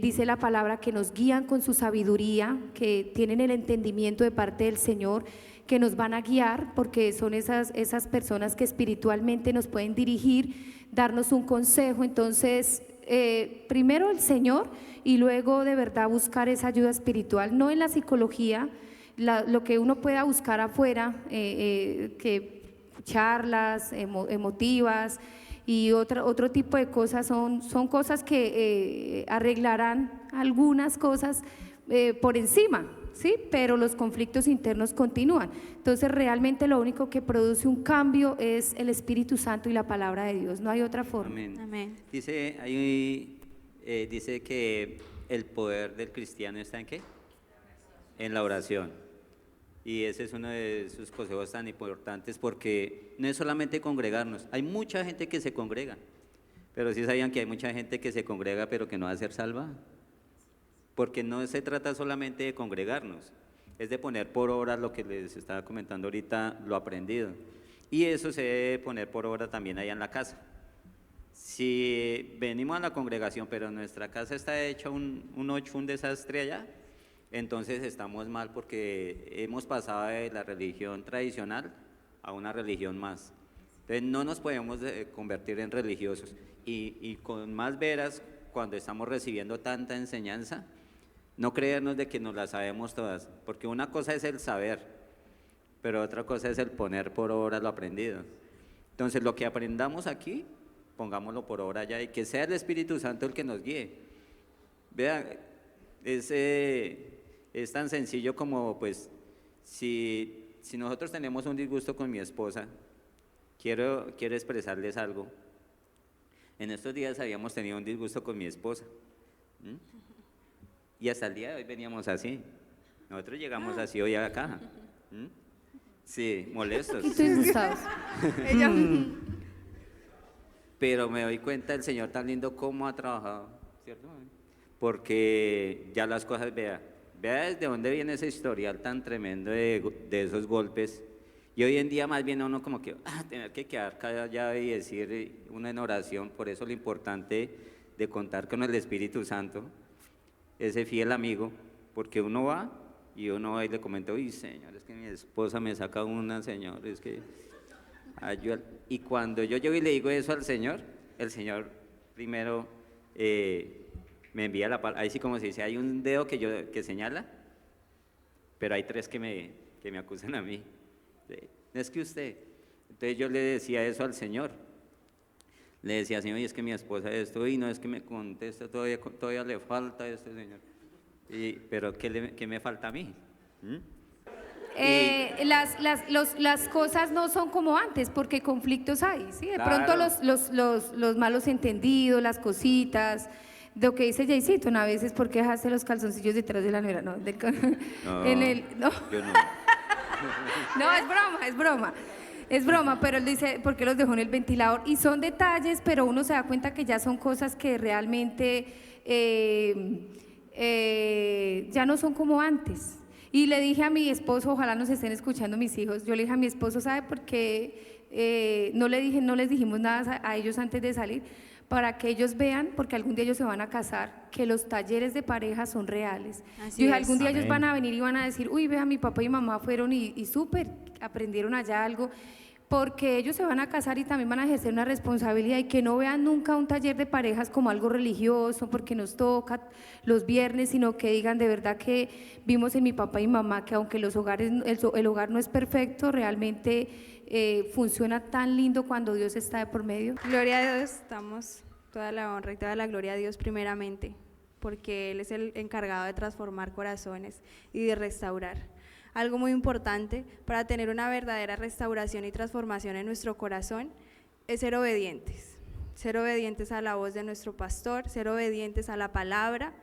dice la palabra que nos guían con su sabiduría, que tienen el entendimiento de parte del Señor, que nos van a guiar, porque son esas personas que espiritualmente nos pueden dirigir, darnos un consejo. Entonces, primero el Señor y luego de verdad buscar esa ayuda espiritual, no en la psicología, lo que uno pueda buscar afuera, que charlas emotivas y otro tipo de cosas, son cosas que arreglarán algunas cosas por encima, ¿sí? Pero los conflictos internos continúan. Entonces realmente lo único que produce un cambio es el Espíritu Santo y la palabra de Dios, no hay otra forma. Amén. Amén. Dice que el poder del cristiano está ¿en qué? En la oración. Y ese es uno de sus consejos tan importantes, porque no es solamente congregarnos. Hay mucha gente que se congrega, pero sí sabían que hay mucha gente que se congrega pero que no va a ser salvada. Porque no se trata solamente de congregarnos, es de poner por obra lo que les estaba comentando ahorita, lo aprendido. Y eso se debe poner por obra también allá en la casa. Si venimos a la congregación, pero nuestra casa está hecha un desastre allá, entonces estamos mal, porque hemos pasado de la religión tradicional a una religión más. Entonces no nos podemos convertir en religiosos. Y con más veras, cuando estamos recibiendo tanta enseñanza, no creernos de que nos la sabemos todas, porque una cosa es el saber, pero otra cosa es el poner por obra lo aprendido. Entonces lo que aprendamos aquí, pongámoslo por obra ya, y que sea el Espíritu Santo el que nos guíe. Vean, es tan sencillo como, pues, si nosotros tenemos un disgusto con mi esposa, quiero expresarles algo. En estos días habíamos tenido un disgusto con mi esposa, y hasta el día de hoy veníamos así. Nosotros llegamos así hoy acá, sí, molestos. Y tú disgustados. Pero me doy cuenta del Señor tan lindo cómo ha trabajado, ¿cierto? Porque ya las cosas, vea desde dónde viene ese historial tan tremendo de esos golpes. Y hoy en día más bien uno como que tener que quedar callado y decir una en oración. Por eso lo importante de contar con el Espíritu Santo, ese fiel amigo, porque uno va y le comenta, uy, Señor, es que mi esposa me saca una, Señor, es que ayuda. Y cuando yo llego y le digo eso al Señor, el Señor primero me envía la palabra. Ahí sí, como se dice, hay un dedo que señala, pero hay tres que me acusan a mí. No es que usted. Entonces yo le decía eso al Señor. Le decía, Señor, y es que mi esposa esto, y no es que me contesta, todavía le falta esto, Señor. Pero ¿qué me falta a mí? Las cosas no son como antes, porque conflictos hay, ¿sí? De Claro. pronto los malos entendidos, las cositas, de lo que dice Jaycito, a veces, ¿por qué dejaste los calzoncillos detrás de la nevera? No, No, no. yo no. No, es broma, pero él dice, ¿por qué los dejó en el ventilador? Y son detalles, pero uno se da cuenta que ya son cosas que realmente ya no son como antes. Y le dije a mi esposo, ojalá nos estén escuchando mis hijos, yo le dije a mi esposo, ¿sabe por qué no les dijimos nada a ellos antes de salir? Para que ellos vean, porque algún día ellos se van a casar, que los talleres de pareja son reales. Así Yo dije, es. algún día Amén. ellos van a venir y van a decir, uy, vea, mi papá y mamá fueron y súper, aprendieron allá algo. porque ellos se van a casar y también van a ejercer una responsabilidad, y que no vean nunca un taller de parejas como algo religioso porque nos toca los viernes, sino que digan de verdad que vimos en mi papá y mamá que aunque los hogares, el hogar no es perfecto, realmente funciona tan lindo cuando Dios está de por medio. Gloria a Dios, damos toda la honra y toda la gloria a Dios primeramente, porque Él es el encargado de transformar corazones y de restaurar. Algo muy importante para tener una verdadera restauración y transformación en nuestro corazón es ser obedientes a la voz de nuestro pastor, ser obedientes a la palabra,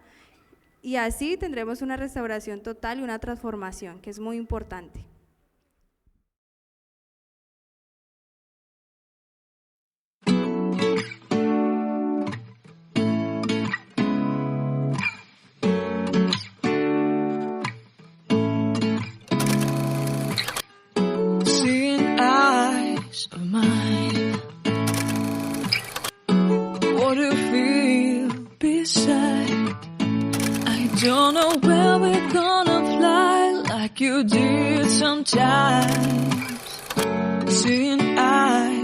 y así tendremos una restauración total y una transformación, que es muy importante. Of mine, what do you feel beside? I don't know where we're gonna fly like you did sometimes. Seeing eyes